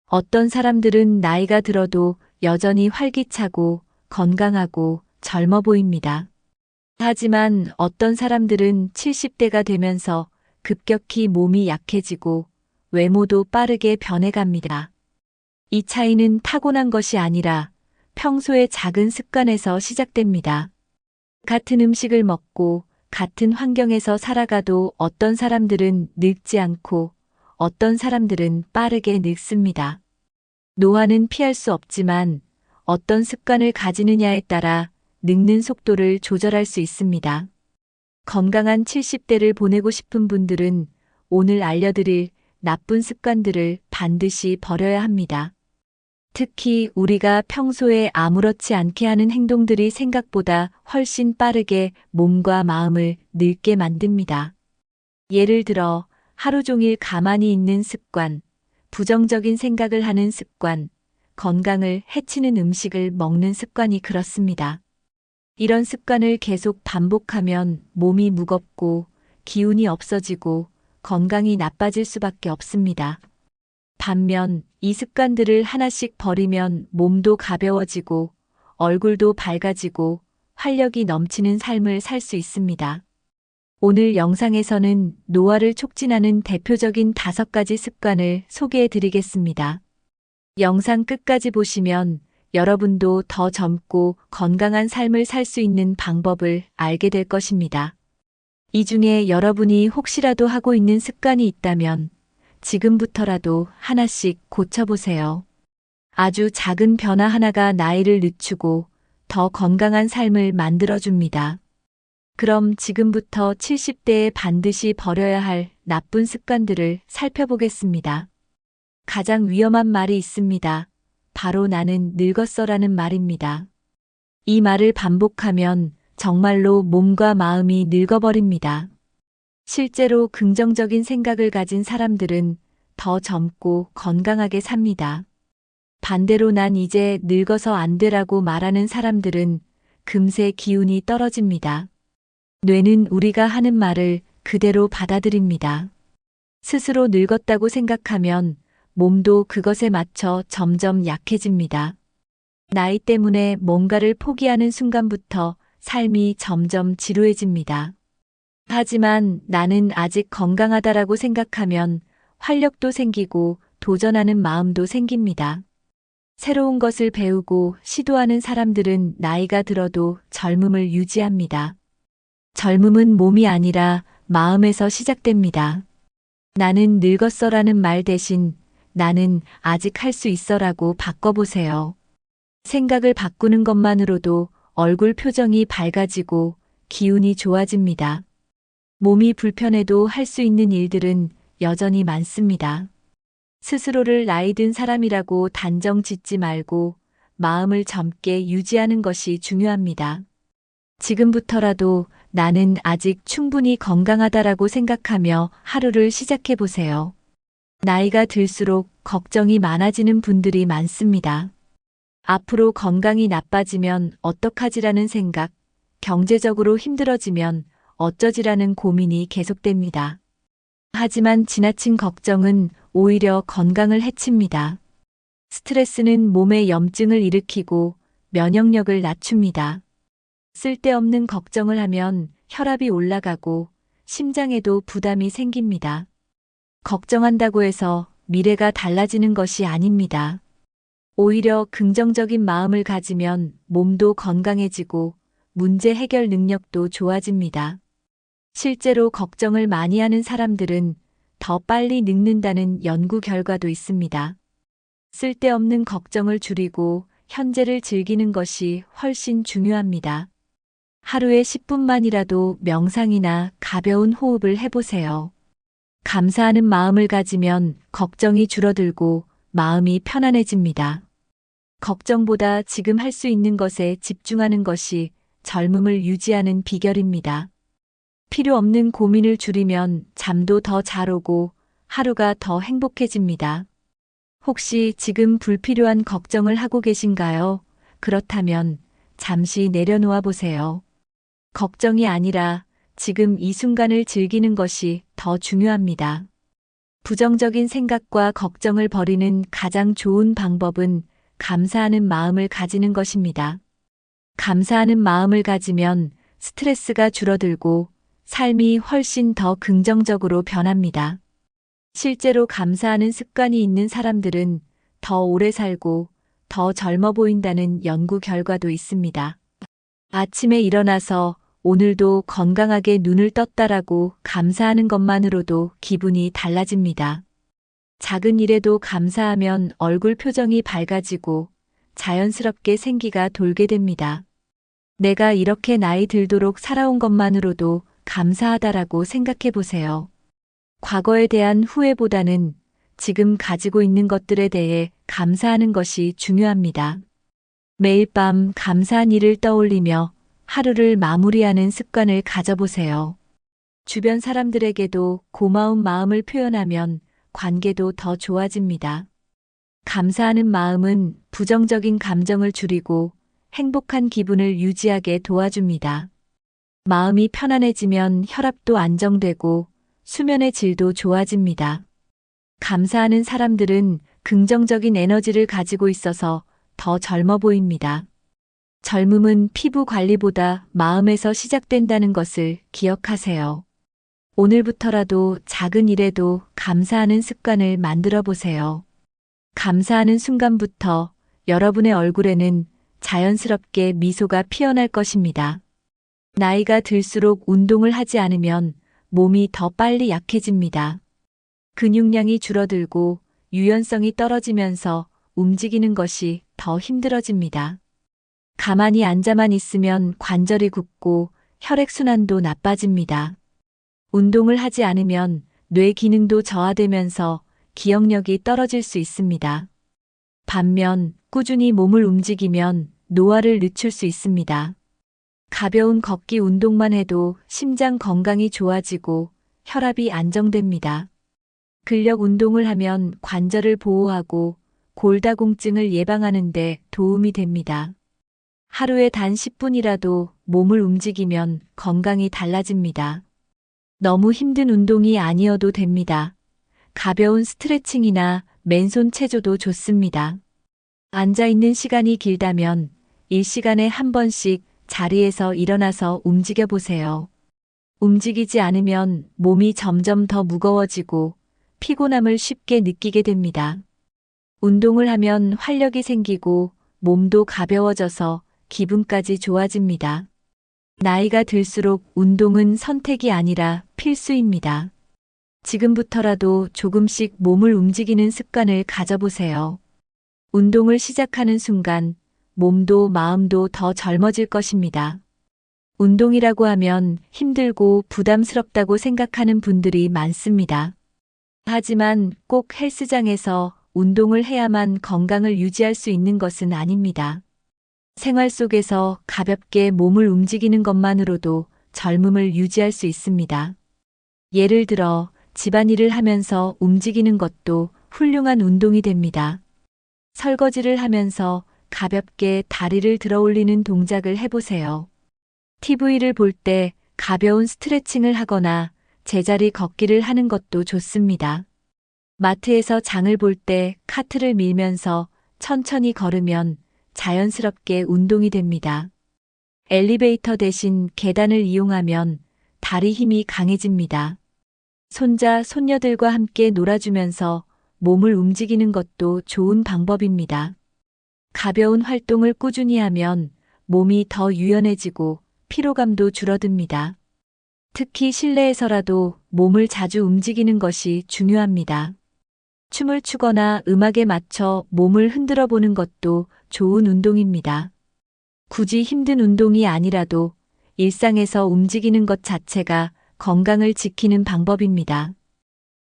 어떤 사람들은 나이가 들어도 여전히 활기차고 건강하고 젊어 보입니다. 하지만 어떤 사람들은 70대가 되면서 급격히 몸이 약해지고 외모도 빠르게 변해갑니다. 이 차이는 타고난 것이 아니라 평소의 작은 습관에서 시작됩니다. 같은 음식을 먹고 같은 환경에서 살아가도 어떤 사람들은 늙지 않고 어떤 사람들은 빠르게 늙습니다. 노화는 피할 수 없지만 어떤 습관을 가지느냐에 따라 늙는 속도를 조절할 수 있습니다. 건강한 70대를 보내고 싶은 분들은 오늘 알려드릴 나쁜 습관들을 반드시 버려야 합니다. 특히 우리가 평소에 아무렇지 않게 하는 행동들이 생각보다 훨씬 빠르게 몸과 마음을 늙게 만듭니다. 예를 들어 하루 종일 가만히 있는 습관, 부정적인 생각을 하는 습관, 건강을 해치는 음식을 먹는 습관이 그렇습니다. 이런 습관을 계속 반복하면 몸이 무겁고 기운이 없어지고 건강이 나빠질 수밖에 없습니다. 반면 이 습관들을 하나씩 버리면 몸도 가벼워지고 얼굴도 밝아지고 활력이 넘치는 삶을 살 수 있습니다. 오늘 영상에서는 노화를 촉진하는 대표적인 5가지 습관을 소개해 드리겠습니다. 영상 끝까지 보시면 여러분도 더 젊고 건강한 삶을 살 수 있는 방법을 알게 될 것입니다. 이 중에 여러분이 혹시라도 하고 있는 습관이 있다면 지금부터라도 하나씩 고쳐보세요. 아주 작은 변화 하나가 나이를 늦추고 더 건강한 삶을 만들어줍니다. 그럼 지금부터 70대에 반드시 버려야 할 나쁜 습관들을 살펴보겠습니다. 가장 위험한 말이 있습니다. 바로 나는 늙었어라는 말입니다. 이 말을 반복하면 정말로 몸과 마음이 늙어버립니다. 실제로 긍정적인 생각을 가진 사람들은 더 젊고 건강하게 삽니다. 반대로 난 이제 늙어서 안 되라고 말하는 사람들은 금세 기운이 떨어집니다. 뇌는 우리가 하는 말을 그대로 받아들입니다. 스스로 늙었다고 생각하면 몸도 그것에 맞춰 점점 약해집니다. 나이 때문에 뭔가를 포기하는 순간부터 삶이 점점 지루해집니다. 하지만 나는 아직 건강하다라고 생각하면 활력도 생기고 도전하는 마음도 생깁니다. 새로운 것을 배우고 시도하는 사람들은 나이가 들어도 젊음을 유지합니다. 젊음은 몸이 아니라 마음에서 시작됩니다. 나는 늙었어라는 말 대신 나는 아직 할 수 있어라고 바꿔보세요. 생각을 바꾸는 것만으로도 얼굴 표정이 밝아지고 기운이 좋아집니다. 몸이 불편해도 할 수 있는 일들은 여전히 많습니다. 스스로를 나이 든 사람이라고 단정 짓지 말고 마음을 젊게 유지하는 것이 중요합니다. 지금부터라도 나는 아직 충분히 건강하다라고 생각하며 하루를 시작해 보세요. 나이가 들수록 걱정이 많아지는 분들이 많습니다. 앞으로 건강이 나빠지면 어떡하지라는 생각, 경제적으로 힘들어지면 어쩌지라는 고민이 계속됩니다. 하지만 지나친 걱정은 오히려 건강을 해칩니다. 스트레스는 몸에 염증을 일으키고 면역력을 낮춥니다. 쓸데없는 걱정을 하면 혈압이 올라가고 심장에도 부담이 생깁니다. 걱정한다고 해서 미래가 달라지는 것이 아닙니다. 오히려 긍정적인 마음을 가지면 몸도 건강해지고 문제 해결 능력도 좋아집니다. 실제로 걱정을 많이 하는 사람들은 더 빨리 늙는다는 연구 결과도 있습니다. 쓸데없는 걱정을 줄이고 현재를 즐기는 것이 훨씬 중요합니다. 하루에 10분만이라도 명상이나 가벼운 호흡을 해보세요. 감사하는 마음을 가지면 걱정이 줄어들고 마음이 편안해집니다. 걱정보다 지금 할 수 있는 것에 집중하는 것이 젊음을 유지하는 비결입니다. 필요 없는 고민을 줄이면 잠도 더 잘 오고 하루가 더 행복해집니다. 혹시 지금 불필요한 걱정을 하고 계신가요? 그렇다면 잠시 내려놓아 보세요. 걱정이 아니라 지금 이 순간을 즐기는 것이 더 중요합니다. 부정적인 생각과 걱정을 버리는 가장 좋은 방법은 감사하는 마음을 가지는 것입니다. 감사하는 마음을 가지면 스트레스가 줄어들고 삶이 훨씬 더 긍정적으로 변합니다. 실제로 감사하는 습관이 있는 사람들은 더 오래 살고 더 젊어 보인다는 연구 결과도 있습니다. 아침에 일어나서 오늘도 건강하게 눈을 떴다라고 감사하는 것만으로도 기분이 달라집니다. 작은 일에도 감사하면 얼굴 표정이 밝아지고 자연스럽게 생기가 돌게 됩니다. 내가 이렇게 나이 들도록 살아온 것만으로도 감사하다라고 생각해 보세요. 과거에 대한 후회보다는 지금 가지고 있는 것들에 대해 감사하는 것이 중요합니다. 매일 밤 감사한 일을 떠올리며 하루를 마무리하는 습관을 가져보세요. 주변 사람들에게도 고마운 마음을 표현하면 관계도 더 좋아집니다. 감사하는 마음은 부정적인 감정을 줄이고 행복한 기분을 유지하게 도와줍니다. 마음이 편안해지면 혈압도 안정되고 수면의 질도 좋아집니다. 감사하는 사람들은 긍정적인 에너지를 가지고 있어서 더 젊어 보입니다. 젊음은 피부 관리보다 마음에서 시작된다는 것을 기억하세요. 오늘부터라도 작은 일에도 감사하는 습관을 만들어 보세요. 감사하는 순간부터 여러분의 얼굴에는 자연스럽게 미소가 피어날 것입니다. 나이가 들수록 운동을 하지 않으면 몸이 더 빨리 약해집니다. 근육량이 줄어들고 유연성이 떨어지면서 움직이는 것이 더 힘들어집니다. 가만히 앉아만 있으면 관절이 굽고 혈액순환도 나빠집니다. 운동을 하지 않으면 뇌 기능도 저하되면서 기억력이 떨어질 수 있습니다. 반면 꾸준히 몸을 움직이면 노화를 늦출 수 있습니다. 가벼운 걷기 운동만 해도 심장 건강이 좋아지고 혈압이 안정됩니다. 근력 운동을 하면 관절을 보호하고 골다공증을 예방하는 데 도움이 됩니다. 하루에 단 10분이라도 몸을 움직이면 건강이 달라집니다. 너무 힘든 운동이 아니어도 됩니다. 가벼운 스트레칭이나 맨손 체조도 좋습니다. 앉아 있는 시간이 길다면 1시간에 한 번씩 자리에서 일어나서 움직여 보세요. 움직이지 않으면 몸이 점점 더 무거워지고 피곤함을 쉽게 느끼게 됩니다. 운동을 하면 활력이 생기고 몸도 가벼워져서 기분까지 좋아집니다. 나이가 들수록 운동은 선택이 아니라 필수입니다. 지금부터라도 조금씩 몸을 움직이는 습관을 가져보세요. 운동을 시작하는 순간 몸도 마음도 더 젊어질 것입니다. 운동이라고 하면 힘들고 부담스럽다고 생각하는 분들이 많습니다. 하지만 꼭 헬스장에서 운동을 해야만 건강을 유지할 수 있는 것은 아닙니다. 생활 속에서 가볍게 몸을 움직이는 것만으로도 젊음을 유지할 수 있습니다. 예를 들어 집안일을 하면서 움직이는 것도 훌륭한 운동이 됩니다. 설거지를 하면서 가볍게 다리를 들어 올리는 동작을 해보세요. TV를 볼 때 가벼운 스트레칭을 하거나 제자리 걷기를 하는 것도 좋습니다. 마트에서 장을 볼 때 카트를 밀면서 천천히 걸으면 자연스럽게 운동이 됩니다. 엘리베이터 대신 계단을 이용하면 다리 힘이 강해집니다. 손자, 손녀들과 함께 놀아주면서 몸을 움직이는 것도 좋은 방법입니다. 가벼운 활동을 꾸준히 하면 몸이 더 유연해지고 피로감도 줄어듭니다. 특히 실내에서라도 몸을 자주 움직이는 것이 중요합니다. 춤을 추거나 음악에 맞춰 몸을 흔들어 보는 것도 좋은 운동입니다. 굳이 힘든 운동이 아니라도 일상에서 움직이는 것 자체가 건강을 지키는 방법입니다.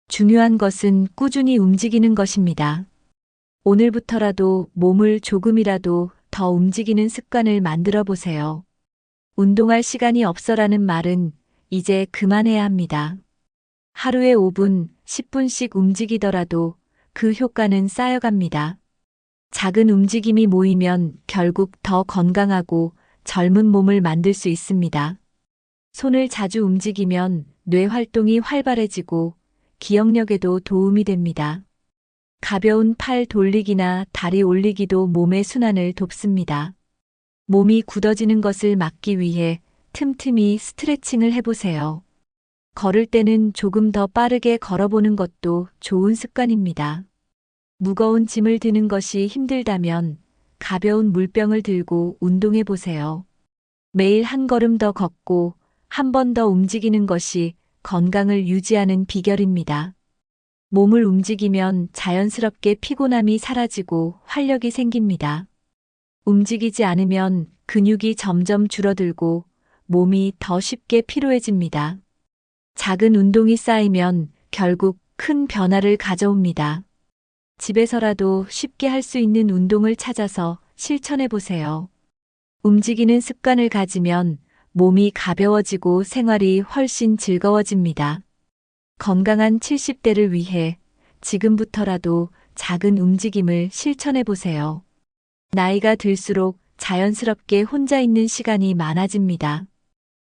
중요한 것은 꾸준히 움직이는 것입니다. 오늘부터라도 몸을 조금이라도 더 움직이는 습관을 만들어 보세요. 운동할 시간이 없어라는 말은 이제 그만해야 합니다. 하루에 5분, 10분씩 움직이더라도 그 효과는 쌓여갑니다. 작은 움직임이 모이면 결국 더 건강하고 젊은 몸을 만들 수 있습니다. 손을 자주 움직이면 뇌 활동이 활발해지고 기억력에도 도움이 됩니다. 가벼운 팔 돌리기나 다리 올리기도 몸의 순환을 돕습니다. 몸이 굳어지는 것을 막기 위해 틈틈이 스트레칭을 해보세요. 걸을 때는 조금 더 빠르게 걸어보는 것도 좋은 습관입니다. 무거운 짐을 드는 것이 힘들다면 가벼운 물병을 들고 운동해 보세요. 매일 한 걸음 더 걷고 한 번 더 움직이는 것이 건강을 유지하는 비결입니다. 몸을 움직이면 자연스럽게 피곤함이 사라지고 활력이 생깁니다. 움직이지 않으면 근육이 점점 줄어들고 몸이 더 쉽게 피로해집니다. 작은 운동이 쌓이면 결국 큰 변화를 가져옵니다. 집에서라도 쉽게 할 수 있는 운동을 찾아서 실천해 보세요. 움직이는 습관을 가지면 몸이 가벼워지고 생활이 훨씬 즐거워집니다. 건강한 70대를 위해 지금부터라도 작은 움직임을 실천해 보세요. 나이가 들수록 자연스럽게 혼자 있는 시간이 많아집니다.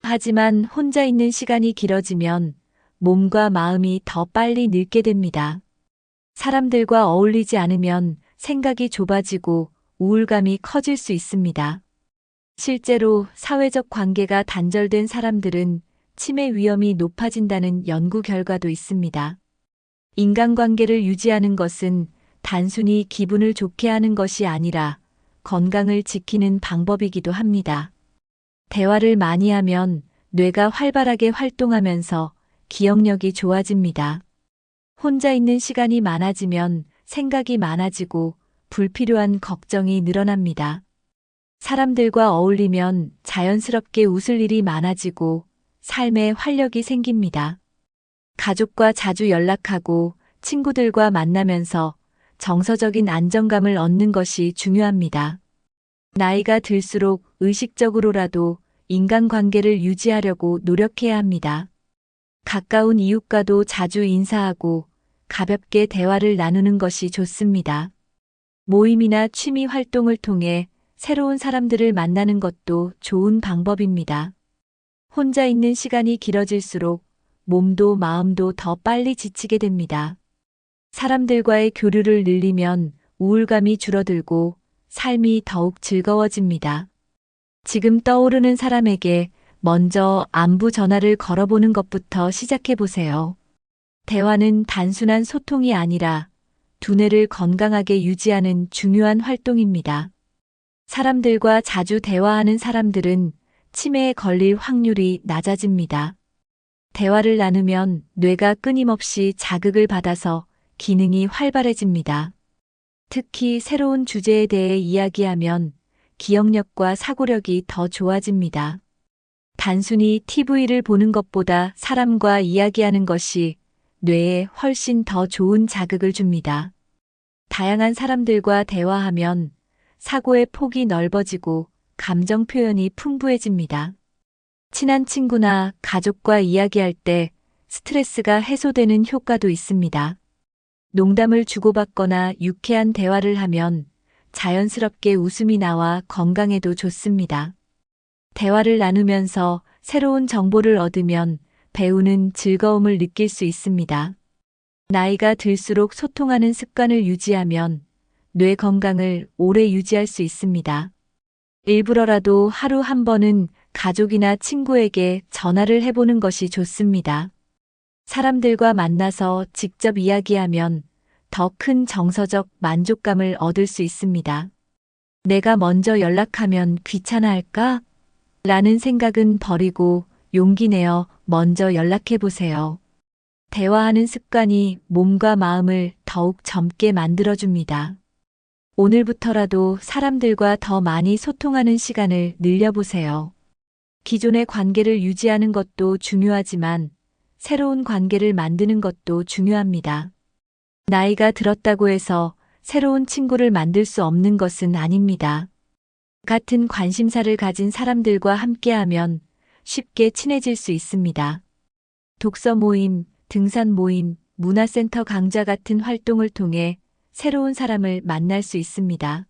하지만 혼자 있는 시간이 길어지면 몸과 마음이 더 빨리 늙게 됩니다. 사람들과 어울리지 않으면 생각이 좁아지고 우울감이 커질 수 있습니다. 실제로 사회적 관계가 단절된 사람들은 치매 위험이 높아진다는 연구 결과도 있습니다. 인간관계를 유지하는 것은 단순히 기분을 좋게 하는 것이 아니라 건강을 지키는 방법이기도 합니다. 대화를 많이 하면 뇌가 활발하게 활동하면서 기억력이 좋아집니다. 혼자 있는 시간이 많아지면 생각이 많아지고 불필요한 걱정이 늘어납니다. 사람들과 어울리면 자연스럽게 웃을 일이 많아지고 삶에 활력이 생깁니다. 가족과 자주 연락하고 친구들과 만나면서 정서적인 안정감을 얻는 것이 중요합니다. 나이가 들수록 의식적으로라도 인간관계를 유지하려고 노력해야 합니다. 가까운 이웃과도 자주 인사하고 가볍게 대화를 나누는 것이 좋습니다. 모임이나 취미 활동을 통해 새로운 사람들을 만나는 것도 좋은 방법입니다. 혼자 있는 시간이 길어질수록 몸도 마음도 더 빨리 지치게 됩니다. 사람들과의 교류를 늘리면 우울감이 줄어들고 삶이 더욱 즐거워집니다. 지금 떠오르는 사람에게 먼저 안부 전화를 걸어보는 것부터 시작해 보세요. 대화는 단순한 소통이 아니라 두뇌를 건강하게 유지하는 중요한 활동입니다. 사람들과 자주 대화하는 사람들은 치매에 걸릴 확률이 낮아집니다. 대화를 나누면 뇌가 끊임없이 자극을 받아서 기능이 활발해집니다. 특히 새로운 주제에 대해 이야기하면 기억력과 사고력이 더 좋아집니다. 단순히 TV를 보는 것보다 사람과 이야기하는 것이 뇌에 훨씬 더 좋은 자극을 줍니다. 다양한 사람들과 대화하면 사고의 폭이 넓어지고 감정 표현이 풍부해집니다. 친한 친구나 가족과 이야기할 때 스트레스가 해소되는 효과도 있습니다. 농담을 주고받거나 유쾌한 대화를 하면 자연스럽게 웃음이 나와 건강에도 좋습니다. 대화를 나누면서 새로운 정보를 얻으면 배우는 즐거움을 느낄 수 있습니다. 나이가 들수록 소통하는 습관을 유지하면 뇌 건강을 오래 유지할 수 있습니다. 일부러라도 하루 한 번은 가족이나 친구에게 전화를 해보는 것이 좋습니다. 사람들과 만나서 직접 이야기하면 더 큰 정서적 만족감을 얻을 수 있습니다. 내가 먼저 연락하면 귀찮아할까? 라는 생각은 버리고 용기 내어 먼저 연락해 보세요. 대화하는 습관이 몸과 마음을 더욱 젊게 만들어줍니다. 오늘부터라도 사람들과 더 많이 소통하는 시간을 늘려보세요. 기존의 관계를 유지하는 것도 중요하지만 새로운 관계를 만드는 것도 중요합니다. 나이가 들었다고 해서 새로운 친구를 만들 수 없는 것은 아닙니다. 같은 관심사를 가진 사람들과 함께하면 쉽게 친해질 수 있습니다. 독서 모임, 등산 모임, 문화센터 강좌 같은 활동을 통해 새로운 사람을 만날 수 있습니다.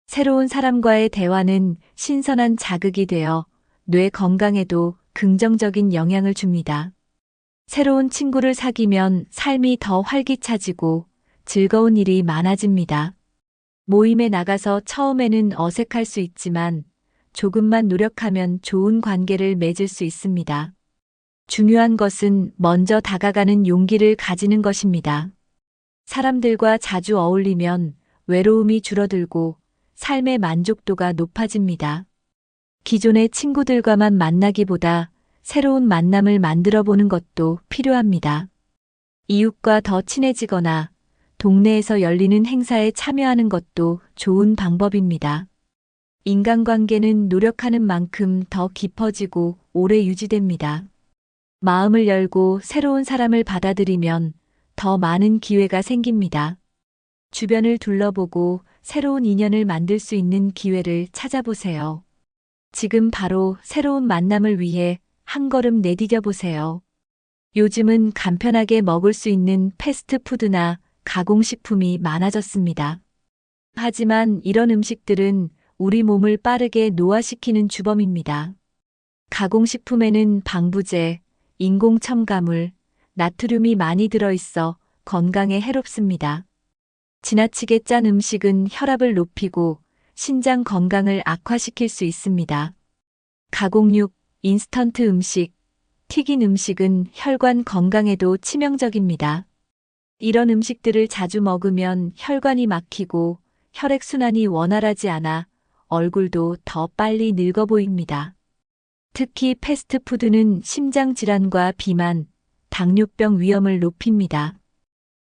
새로운 사람과의 대화는 신선한 자극이 되어 뇌 건강에도 긍정적인 영향을 줍니다. 새로운 친구를 사귀면 삶이 더 활기차지고 즐거운 일이 많아집니다. 모임에 나가서 처음에는 어색할 수 있지만 조금만 노력하면 좋은 관계를 맺을 수 있습니다. 중요한 것은 먼저 다가가는 용기를 가지는 것입니다. 사람들과 자주 어울리면 외로움이 줄어들고 삶의 만족도가 높아집니다. 기존의 친구들과만 만나기보다 새로운 만남을 만들어 보는 것도 필요합니다. 이웃과 더 친해지거나 동네에서 열리는 행사에 참여하는 것도 좋은 방법입니다. 인간관계는 노력하는 만큼 더 깊어지고 오래 유지됩니다. 마음을 열고 새로운 사람을 받아들이면 더 많은 기회가 생깁니다. 주변을 둘러보고 새로운 인연을 만들 수 있는 기회를 찾아보세요. 지금 바로 새로운 만남을 위해 한 걸음 내디뎌 보세요. 요즘은 간편하게 먹을 수 있는 패스트푸드나 가공식품이 많아졌습니다. 하지만 이런 음식들은 우리 몸을 빠르게 노화시키는 주범입니다. 가공식품에는 방부제, 인공 첨가물, 나트륨이 많이 들어있어 건강에 해롭습니다. 지나치게 짠 음식은 혈압을 높이고 신장 건강을 악화시킬 수 있습니다. 가공육, 인스턴트 음식, 튀긴 음식은 혈관 건강에도 치명적입니다. 이런 음식들을 자주 먹으면 혈관이 막히고 혈액순환이 원활하지 않아 얼굴도 더 빨리 늙어 보입니다. 특히 패스트푸드는 심장질환과 비만, 당뇨병 위험을 높입니다.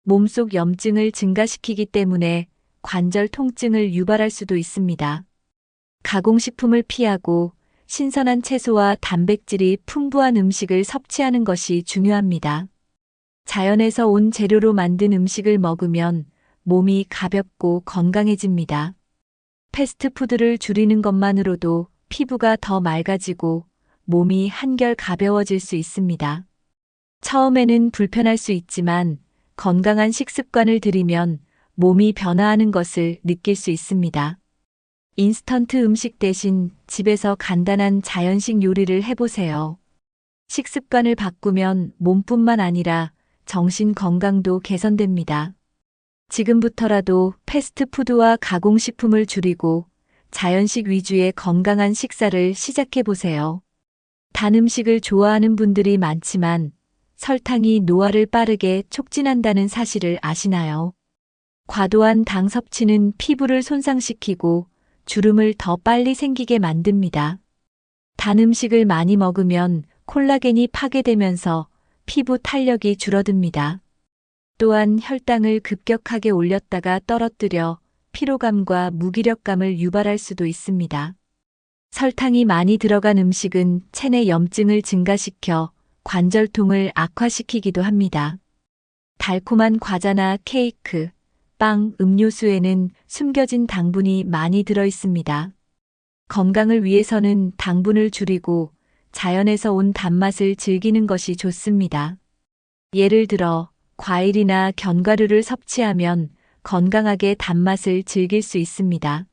몸속 염증을 증가시키기 때문에 관절 통증을 유발할 수도 있습니다. 가공식품을 피하고 신선한 채소와 단백질이 풍부한 음식을 섭취하는 것이 중요합니다. 자연에서 온 재료로 만든 음식을 먹으면 몸이 가볍고 건강해집니다. 패스트푸드를 줄이는 것만으로도 피부가 더 맑아지고 몸이 한결 가벼워질 수 있습니다. 처음에는 불편할 수 있지만 건강한 식습관을 들이면 몸이 변화하는 것을 느낄 수 있습니다. 인스턴트 음식 대신 집에서 간단한 자연식 요리를 해보세요. 식습관을 바꾸면 몸뿐만 아니라 정신 건강도 개선됩니다. 지금부터라도 패스트푸드와 가공식품을 줄이고 자연식 위주의 건강한 식사를 시작해 보세요. 단 음식을 좋아하는 분들이 많지만 설탕이 노화를 빠르게 촉진한다는 사실을 아시나요? 과도한 당 섭취는 피부를 손상시키고 주름을 더 빨리 생기게 만듭니다. 단 음식을 많이 먹으면 콜라겐이 파괴되면서 피부 탄력이 줄어듭니다. 또한 혈당을 급격하게 올렸다가 떨어뜨려 피로감과 무기력감을 유발할 수도 있습니다. 설탕이 많이 들어간 음식은 체내 염증을 증가시켜 관절통을 악화시키기도 합니다. 달콤한 과자나 케이크, 빵, 음료수에는 숨겨진 당분이 많이 들어 있습니다. 건강을 위해서는 당분을 줄이고 자연에서 온 단맛을 즐기는 것이 좋습니다. 예를 들어 과일이나 견과류를 섭취하면 건강하게 단맛을 즐길 수 있습니다.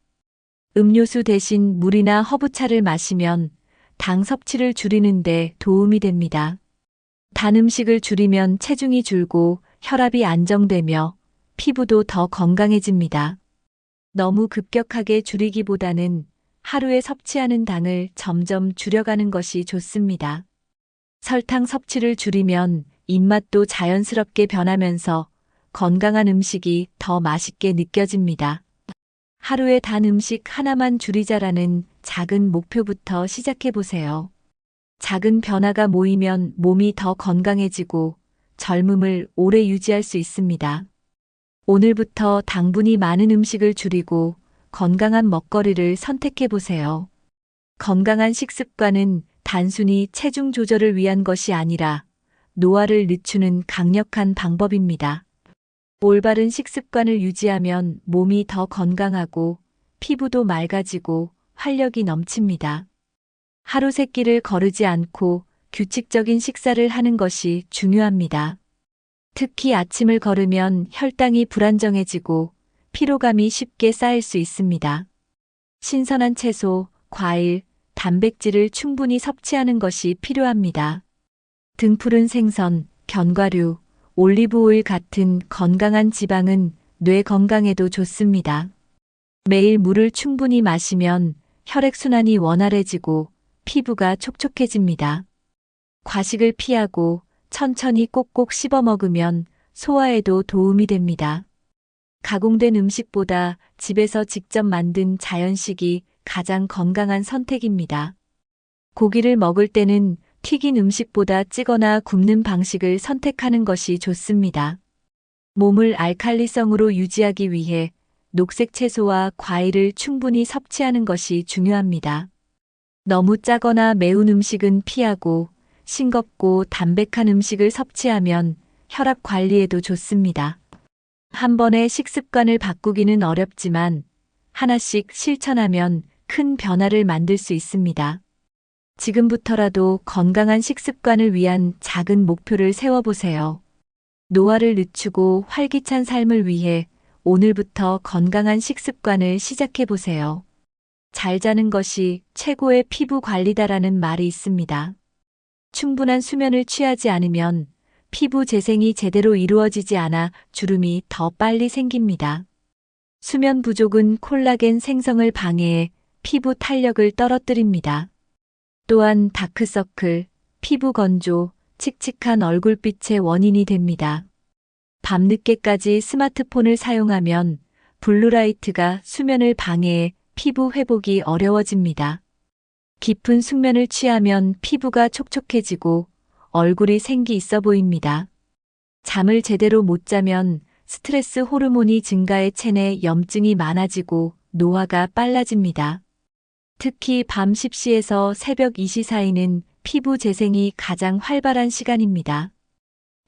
음료수 대신 물이나 허브차를 마시면 당 섭취를 줄이는 데 도움이 됩니다. 단 음식을 줄이면 체중이 줄고 혈압이 안정되며 피부도 더 건강해집니다. 너무 급격하게 줄이기보다는 하루에 섭취하는 당을 점점 줄여가는 것이 좋습니다. 설탕 섭취를 줄이면 입맛도 자연스럽게 변하면서 건강한 음식이 더 맛있게 느껴집니다. 하루에 단 음식 하나만 줄이자라는 작은 목표부터 시작해 보세요. 작은 변화가 모이면 몸이 더 건강해지고 젊음을 오래 유지할 수 있습니다. 오늘부터 당분이 많은 음식을 줄이고 건강한 먹거리를 선택해 보세요. 건강한 식습관은 단순히 체중 조절을 위한 것이 아니라 노화를 늦추는 강력한 방법입니다. 올바른 식습관을 유지하면 몸이 더 건강하고 피부도 맑아지고 활력이 넘칩니다. 하루 세 끼를 거르지 않고 규칙적인 식사를 하는 것이 중요합니다. 특히 아침을 거르면 혈당이 불안정해지고 피로감이 쉽게 쌓일 수 있습니다. 신선한 채소, 과일, 단백질을 충분히 섭취하는 것이 필요합니다. 등푸른 생선, 견과류, 올리브오일 같은 건강한 지방은 뇌 건강에도 좋습니다. 매일 물을 충분히 마시면 혈액순환이 원활해지고 피부가 촉촉해집니다. 과식을 피하고 천천히 꼭꼭 씹어 먹으면 소화에도 도움이 됩니다. 가공된 음식보다 집에서 직접 만든 자연식이 가장 건강한 선택입니다. 고기를 먹을 때는 튀긴 음식보다 찌거나 굽는 방식을 선택하는 것이 좋습니다. 몸을 알칼리성으로 유지하기 위해 녹색 채소와 과일을 충분히 섭취하는 것이 중요합니다. 너무 짜거나 매운 음식은 피하고 싱겁고 담백한 음식을 섭취하면 혈압 관리에도 좋습니다. 한 번에 식습관을 바꾸기는 어렵지만 하나씩 실천하면 큰 변화를 만들 수 있습니다. 지금부터라도 건강한 식습관을 위한 작은 목표를 세워보세요. 노화를 늦추고 활기찬 삶을 위해 오늘부터 건강한 식습관을 시작해보세요. 잘 자는 것이 최고의 피부 관리다라는 말이 있습니다. 충분한 수면을 취하지 않으면 피부 재생이 제대로 이루어지지 않아 주름이 더 빨리 생깁니다. 수면 부족은 콜라겐 생성을 방해해 피부 탄력을 떨어뜨립니다. 또한 다크서클, 피부 건조, 칙칙한 얼굴빛의 원인이 됩니다. 밤늦게까지 스마트폰을 사용하면 블루라이트가 수면을 방해해 피부 회복이 어려워집니다. 깊은 숙면을 취하면 피부가 촉촉해지고 얼굴이 생기 있어 보입니다. 잠을 제대로 못 자면 스트레스 호르몬이 증가해 체내 염증이 많아지고 노화가 빨라집니다. 특히 밤 10시에서 새벽 2시 사이는 피부 재생이 가장 활발한 시간입니다.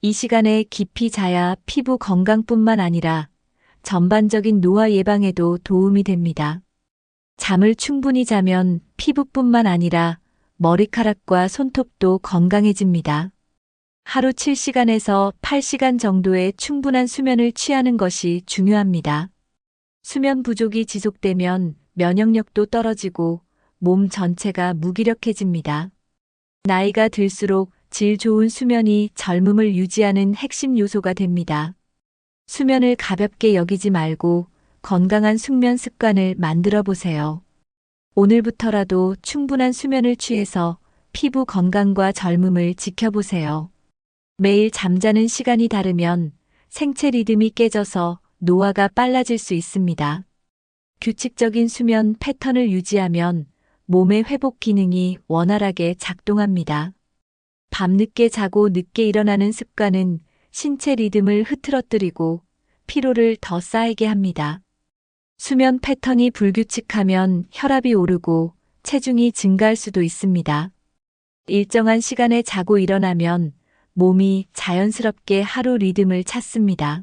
이 시간에 깊이 자야 피부 건강뿐만 아니라 전반적인 노화 예방에도 도움이 됩니다. 잠을 충분히 자면 피부뿐만 아니라 머리카락과 손톱도 건강해집니다. 하루 7시간에서 8시간 정도의 충분한 수면을 취하는 것이 중요합니다. 수면 부족이 지속되면 면역력도 떨어지고 몸 전체가 무기력해집니다. 나이가 들수록 질 좋은 수면이 젊음을 유지하는 핵심 요소가 됩니다. 수면을 가볍게 여기지 말고 건강한 숙면 습관을 만들어 보세요. 오늘부터라도 충분한 수면을 취해서 피부 건강과 젊음을 지켜보세요. 매일 잠자는 시간이 다르면 생체 리듬이 깨져서 노화가 빨라질 수 있습니다. 규칙적인 수면 패턴을 유지하면 몸의 회복 기능이 원활하게 작동합니다. 밤늦게 자고 늦게 일어나는 습관은 신체 리듬을 흐트러뜨리고 피로를 더 쌓이게 합니다. 수면 패턴이 불규칙하면 혈압이 오르고 체중이 증가할 수도 있습니다. 일정한 시간에 자고 일어나면 몸이 자연스럽게 하루 리듬을 찾습니다.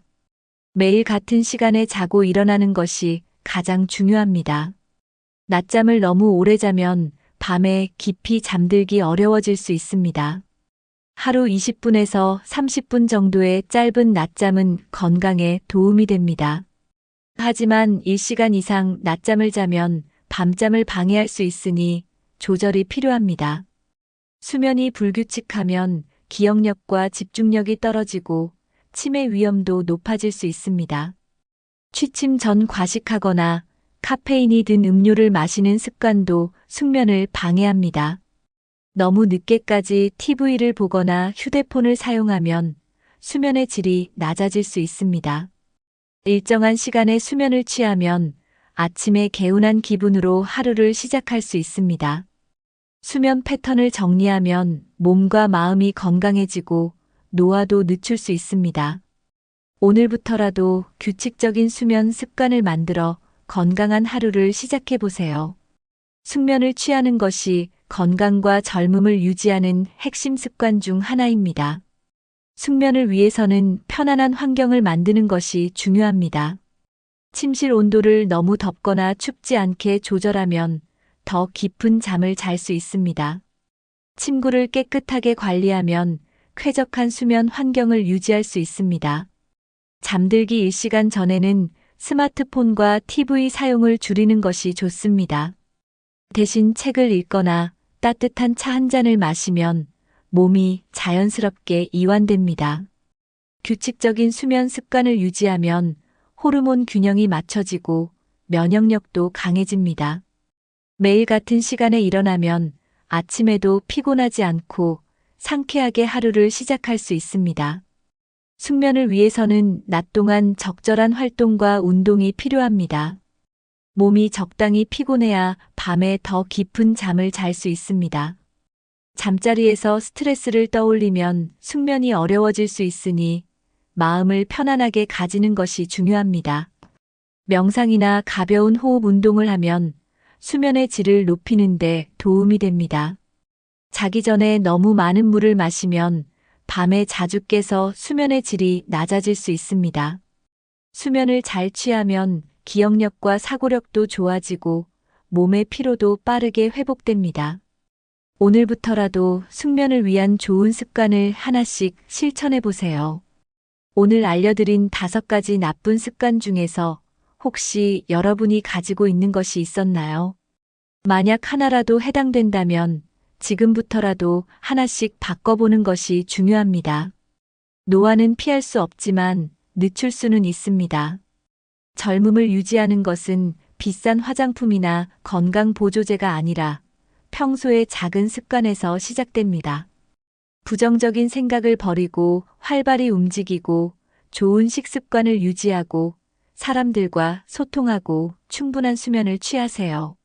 매일 같은 시간에 자고 일어나는 것이 가장 중요합니다. 낮잠을 너무 오래 자면 밤에 깊이 잠들기 어려워질 수 있습니다. 하루 20분에서 30분 정도의 짧은 낮잠은 건강에 도움이 됩니다. 하지만 1시간 이상 낮잠을 자면 밤잠을 방해할 수 있으니 조절이 필요합니다. 수면이 불규칙하면 기억력과 집중력이 떨어지고 치매 위험도 높아질 수 있습니다. 취침 전 과식하거나 카페인이 든 음료를 마시는 습관도 숙면을 방해합니다. 너무 늦게까지 TV를 보거나 휴대폰을 사용하면 수면의 질이 낮아질 수 있습니다. 일정한 시간에 수면을 취하면 아침에 개운한 기분으로 하루를 시작할 수 있습니다. 수면 패턴을 정리하면 몸과 마음이 건강해지고 노화도 늦출 수 있습니다. 오늘부터라도 규칙적인 수면 습관을 만들어 건강한 하루를 시작해 보세요. 숙면을 취하는 것이 건강과 젊음을 유지하는 핵심 습관 중 하나입니다. 숙면을 위해서는 편안한 환경을 만드는 것이 중요합니다. 침실 온도를 너무 덥거나 춥지 않게 조절하면 더 깊은 잠을 잘 수 있습니다. 침구를 깨끗하게 관리하면 쾌적한 수면 환경을 유지할 수 있습니다. 잠들기 1시간 전에는 스마트폰과 TV 사용을 줄이는 것이 좋습니다. 대신 책을 읽거나 따뜻한 차 한 잔을 마시면 몸이 자연스럽게 이완됩니다. 규칙적인 수면 습관을 유지하면 호르몬 균형이 맞춰지고 면역력도 강해집니다. 매일 같은 시간에 일어나면 아침에도 피곤하지 않고 상쾌하게 하루를 시작할 수 있습니다. 숙면을 위해서는 낮 동안 적절한 활동과 운동이 필요합니다. 몸이 적당히 피곤해야 밤에 더 깊은 잠을 잘 수 있습니다. 잠자리에서 스트레스를 떠올리면 숙면이 어려워질 수 있으니 마음을 편안하게 가지는 것이 중요합니다. 명상이나 가벼운 호흡 운동을 하면 수면의 질을 높이는 데 도움이 됩니다. 자기 전에 너무 많은 물을 마시면 밤에 자주 깨서 수면의 질이 낮아질 수 있습니다. 수면을 잘 취하면 기억력과 사고력도 좋아지고 몸의 피로도 빠르게 회복됩니다. 오늘부터라도 숙면을 위한 좋은 습관을 하나씩 실천해 보세요. 오늘 알려드린 5가지 나쁜 습관 중에서 혹시 여러분이 가지고 있는 것이 있었나요? 만약 하나라도 해당된다면 지금부터라도 하나씩 바꿔보는 것이 중요합니다. 노화는 피할 수 없지만 늦출 수는 있습니다. 젊음을 유지하는 것은 비싼 화장품이나 건강 보조제가 아니라 평소의 작은 습관에서 시작됩니다. 부정적인 생각을 버리고 활발히 움직이고 좋은 식습관을 유지하고 사람들과 소통하고 충분한 수면을 취하세요.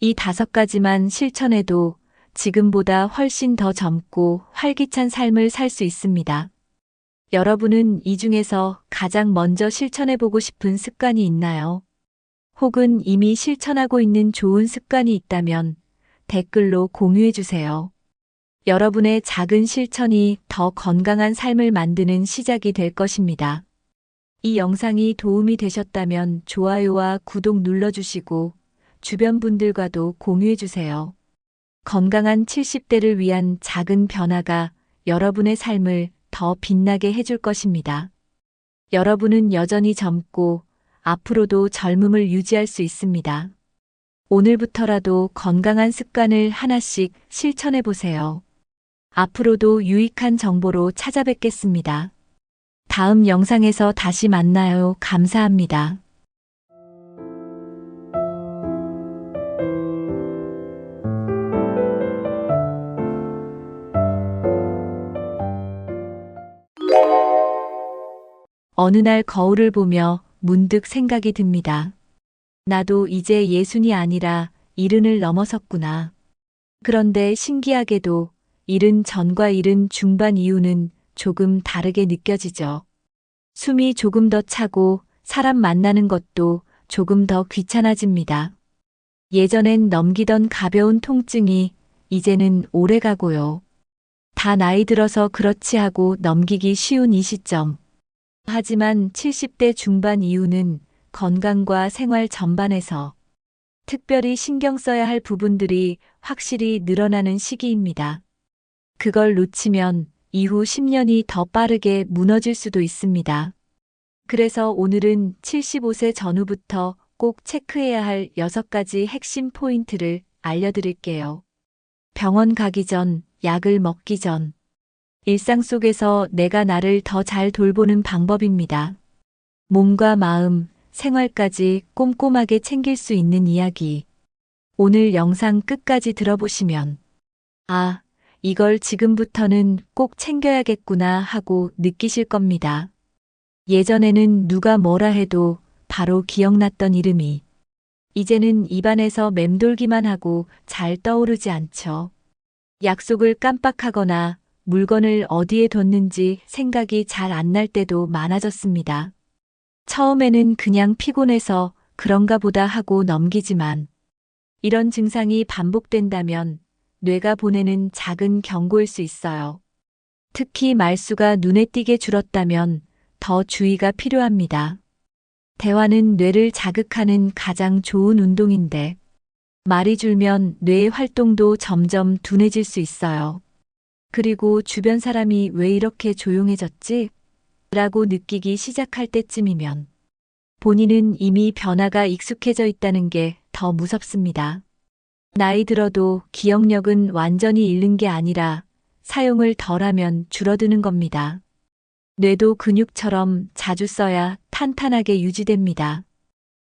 이 5가지만 실천해도 지금보다 훨씬 더 젊고 활기찬 삶을 살 수 있습니다. 여러분은 이 중에서 가장 먼저 실천해보고 싶은 습관이 있나요? 혹은 이미 실천하고 있는 좋은 습관이 있다면 댓글로 공유해주세요. 여러분의 작은 실천이 더 건강한 삶을 만드는 시작이 될 것입니다. 이 영상이 도움이 되셨다면 좋아요와 구독 눌러주시고 주변 분들과도 공유해주세요. 건강한 70대를 위한 작은 변화가 여러분의 삶을 더 빛나게 해줄 것입니다. 여러분은 여전히 젊고 앞으로도 젊음을 유지할 수 있습니다. 오늘부터라도 건강한 습관을 하나씩 실천해 보세요. 앞으로도 유익한 정보로 찾아뵙겠습니다. 다음 영상에서 다시 만나요. 감사합니다. 어느 날 거울을 보며 문득 생각이 듭니다. 나도 이제 예순이 아니라 70을 넘어섰구나. 그런데 신기하게도 70 전과 70 중반 이후는 조금 다르게 느껴지죠. 숨이 조금 더 차고 사람 만나는 것도 조금 더 귀찮아집니다. 예전엔 넘기던 가벼운 통증이 이제는 오래 가고요. 다 나이 들어서 그렇지 하고 넘기기 쉬운 이 시점. 하지만 70대 중반 이후는 건강과 생활 전반에서 특별히 신경 써야 할 부분들이 확실히 늘어나는 시기입니다. 그걸 놓치면 이후 10년이 더 빠르게 무너질 수도 있습니다. 그래서 오늘은 75세 전후부터 꼭 체크해야 할 6가지 핵심 포인트를 알려드릴게요. 병원 가기 전, 약을 먹기 전. 일상 속에서 내가 나를 더 잘 돌보는 방법입니다. 몸과 마음, 생활까지 꼼꼼하게 챙길 수 있는 이야기. 오늘 영상 끝까지 들어보시면 아, 이걸 지금부터는 꼭 챙겨야겠구나 하고 느끼실 겁니다. 예전에는 누가 뭐라 해도 바로 기억났던 이름이 이제는 입안에서 맴돌기만 하고 잘 떠오르지 않죠. 약속을 깜빡하거나 물건을 어디에 뒀는지 생각이 잘 안 날 때도 많아졌습니다. 처음에는 그냥 피곤해서 그런가 보다 하고 넘기지만 이런 증상이 반복된다면 뇌가 보내는 작은 경고일 수 있어요. 특히 말수가 눈에 띄게 줄었다면 더 주의가 필요합니다. 대화는 뇌를 자극하는 가장 좋은 운동인데 말이 줄면 뇌의 활동도 점점 둔해질 수 있어요. 그리고 주변 사람이 왜 이렇게 조용해졌지? 라고 느끼기 시작할 때쯤이면 본인은 이미 변화가 익숙해져 있다는 게 더 무섭습니다. 나이 들어도 기억력은 완전히 잃는 게 아니라 사용을 덜하면 줄어드는 겁니다. 뇌도 근육처럼 자주 써야 탄탄하게 유지됩니다.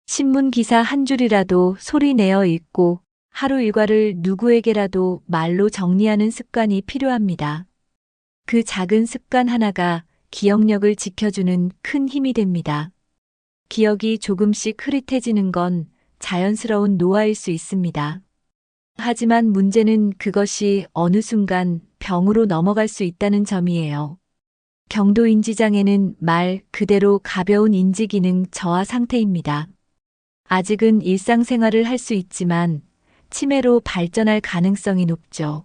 신문 기사 한 줄이라도 소리 내어 읽고 하루 일과를 누구에게라도 말로 정리하는 습관이 필요합니다. 그 작은 습관 하나가 기억력을 지켜주는 큰 힘이 됩니다. 기억이 조금씩 흐릿해지는 건 자연스러운 노화일 수 있습니다. 하지만 문제는 그것이 어느 순간 병으로 넘어갈 수 있다는 점이에요. 경도인지장애는 말 그대로 가벼운 인지기능 저하 상태입니다. 아직은 일상생활을 할 수 있지만 치매로 발전할 가능성이 높죠.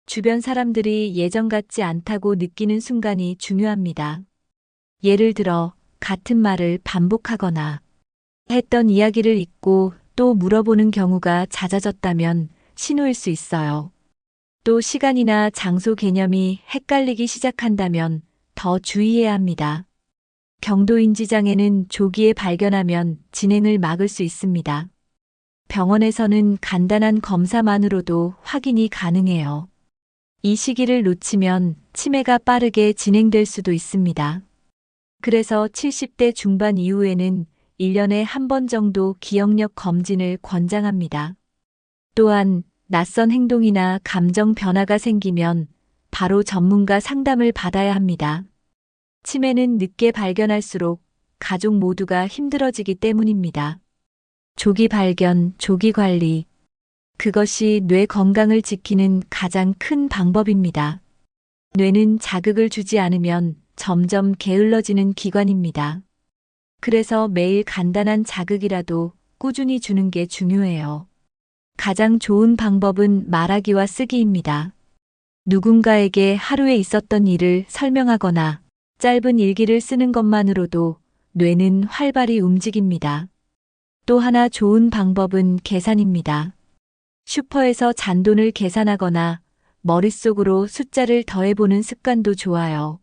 주변 사람들이 예전 같지 않다고 느끼는 순간이 중요합니다. 예를 들어 같은 말을 반복하거나 했던 이야기를 잊고 또 물어보는 경우가 잦아졌다면 신호일 수 있어요. 또 시간이나 장소 개념이 헷갈리기 시작한다면 더 주의해야 합니다. 경도인지장애는 조기에 발견하면 진행을 막을 수 있습니다. 병원에서는 간단한 검사만으로도 확인이 가능해요. 이 시기를 놓치면 치매가 빠르게 진행될 수도 있습니다. 그래서 70대 중반 이후에는 1년에 한 번 정도 기억력 검진을 권장합니다. 또한 낯선 행동이나 감정 변화가 생기면 바로 전문가 상담을 받아야 합니다. 치매는 늦게 발견할수록 가족 모두가 힘들어지기 때문입니다. 조기 발견, 조기 관리. 그것이 뇌 건강을 지키는 가장 큰 방법입니다. 뇌는 자극을 주지 않으면 점점 게을러지는 기관입니다. 그래서 매일 간단한 자극이라도 꾸준히 주는 게 중요해요. 가장 좋은 방법은 말하기와 쓰기입니다. 누군가에게 하루에 있었던 일을 설명하거나 짧은 일기를 쓰는 것만으로도 뇌는 활발히 움직입니다. 또 하나 좋은 방법은 계산입니다. 슈퍼에서 잔돈을 계산하거나 머릿속으로 숫자를 더해보는 습관도 좋아요.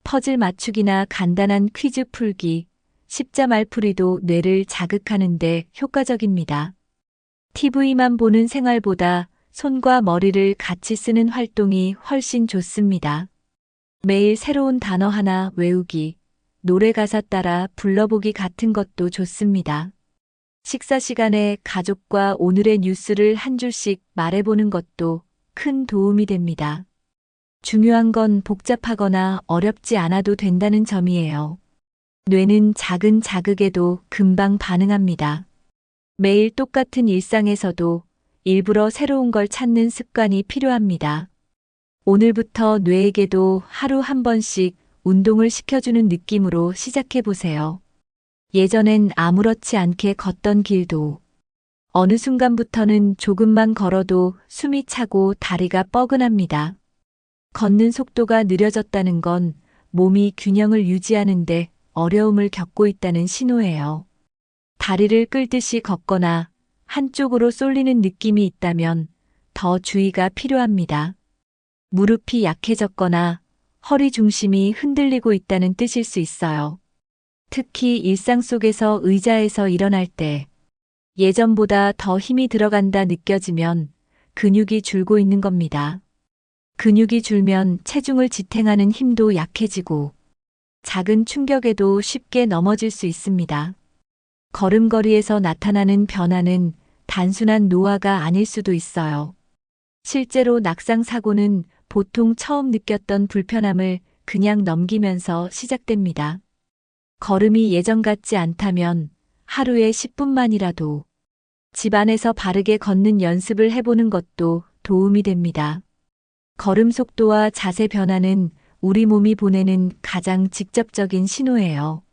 퍼즐 맞추기나 간단한 퀴즈 풀기, 십자 말풀이도 뇌를 자극하는데 효과적입니다. TV만 보는 생활보다 손과 머리를 같이 쓰는 활동이 훨씬 좋습니다. 매일 새로운 단어 하나 외우기, 노래 가사 따라 불러보기 같은 것도 좋습니다. 식사 시간에 가족과 오늘의 뉴스를 한 줄씩 말해보는 것도 큰 도움이 됩니다. 중요한 건 복잡하거나 어렵지 않아도 된다는 점이에요. 뇌는 작은 자극에도 금방 반응합니다. 매일 똑같은 일상에서도 일부러 새로운 걸 찾는 습관이 필요합니다. 오늘부터 뇌에게도 하루 한 번씩 운동을 시켜주는 느낌으로 시작해 보세요. 예전엔 아무렇지 않게 걷던 길도 어느 순간부터는 조금만 걸어도 숨이 차고 다리가 뻐근합니다. 걷는 속도가 느려졌다는 건 몸이 균형을 유지하는데 어려움을 겪고 있다는 신호예요. 다리를 끌듯이 걷거나 한쪽으로 쏠리는 느낌이 있다면 더 주의가 필요합니다. 무릎이 약해졌거나 허리 중심이 흔들리고 있다는 뜻일 수 있어요. 특히 일상 속에서 의자에서 일어날 때 예전보다 더 힘이 들어간다 느껴지면 근육이 줄고 있는 겁니다. 근육이 줄면 체중을 지탱하는 힘도 약해지고 작은 충격에도 쉽게 넘어질 수 있습니다. 걸음걸이에서 나타나는 변화는 단순한 노화가 아닐 수도 있어요. 실제로 낙상 사고는 보통 처음 느꼈던 불편함을 그냥 넘기면서 시작됩니다. 걸음이 예전 같지 않다면 하루에 10분만이라도 집 안에서 바르게 걷는 연습을 해보는 것도 도움이 됩니다. 걸음 속도와 자세 변화는 우리 몸이 보내는 가장 직접적인 신호예요.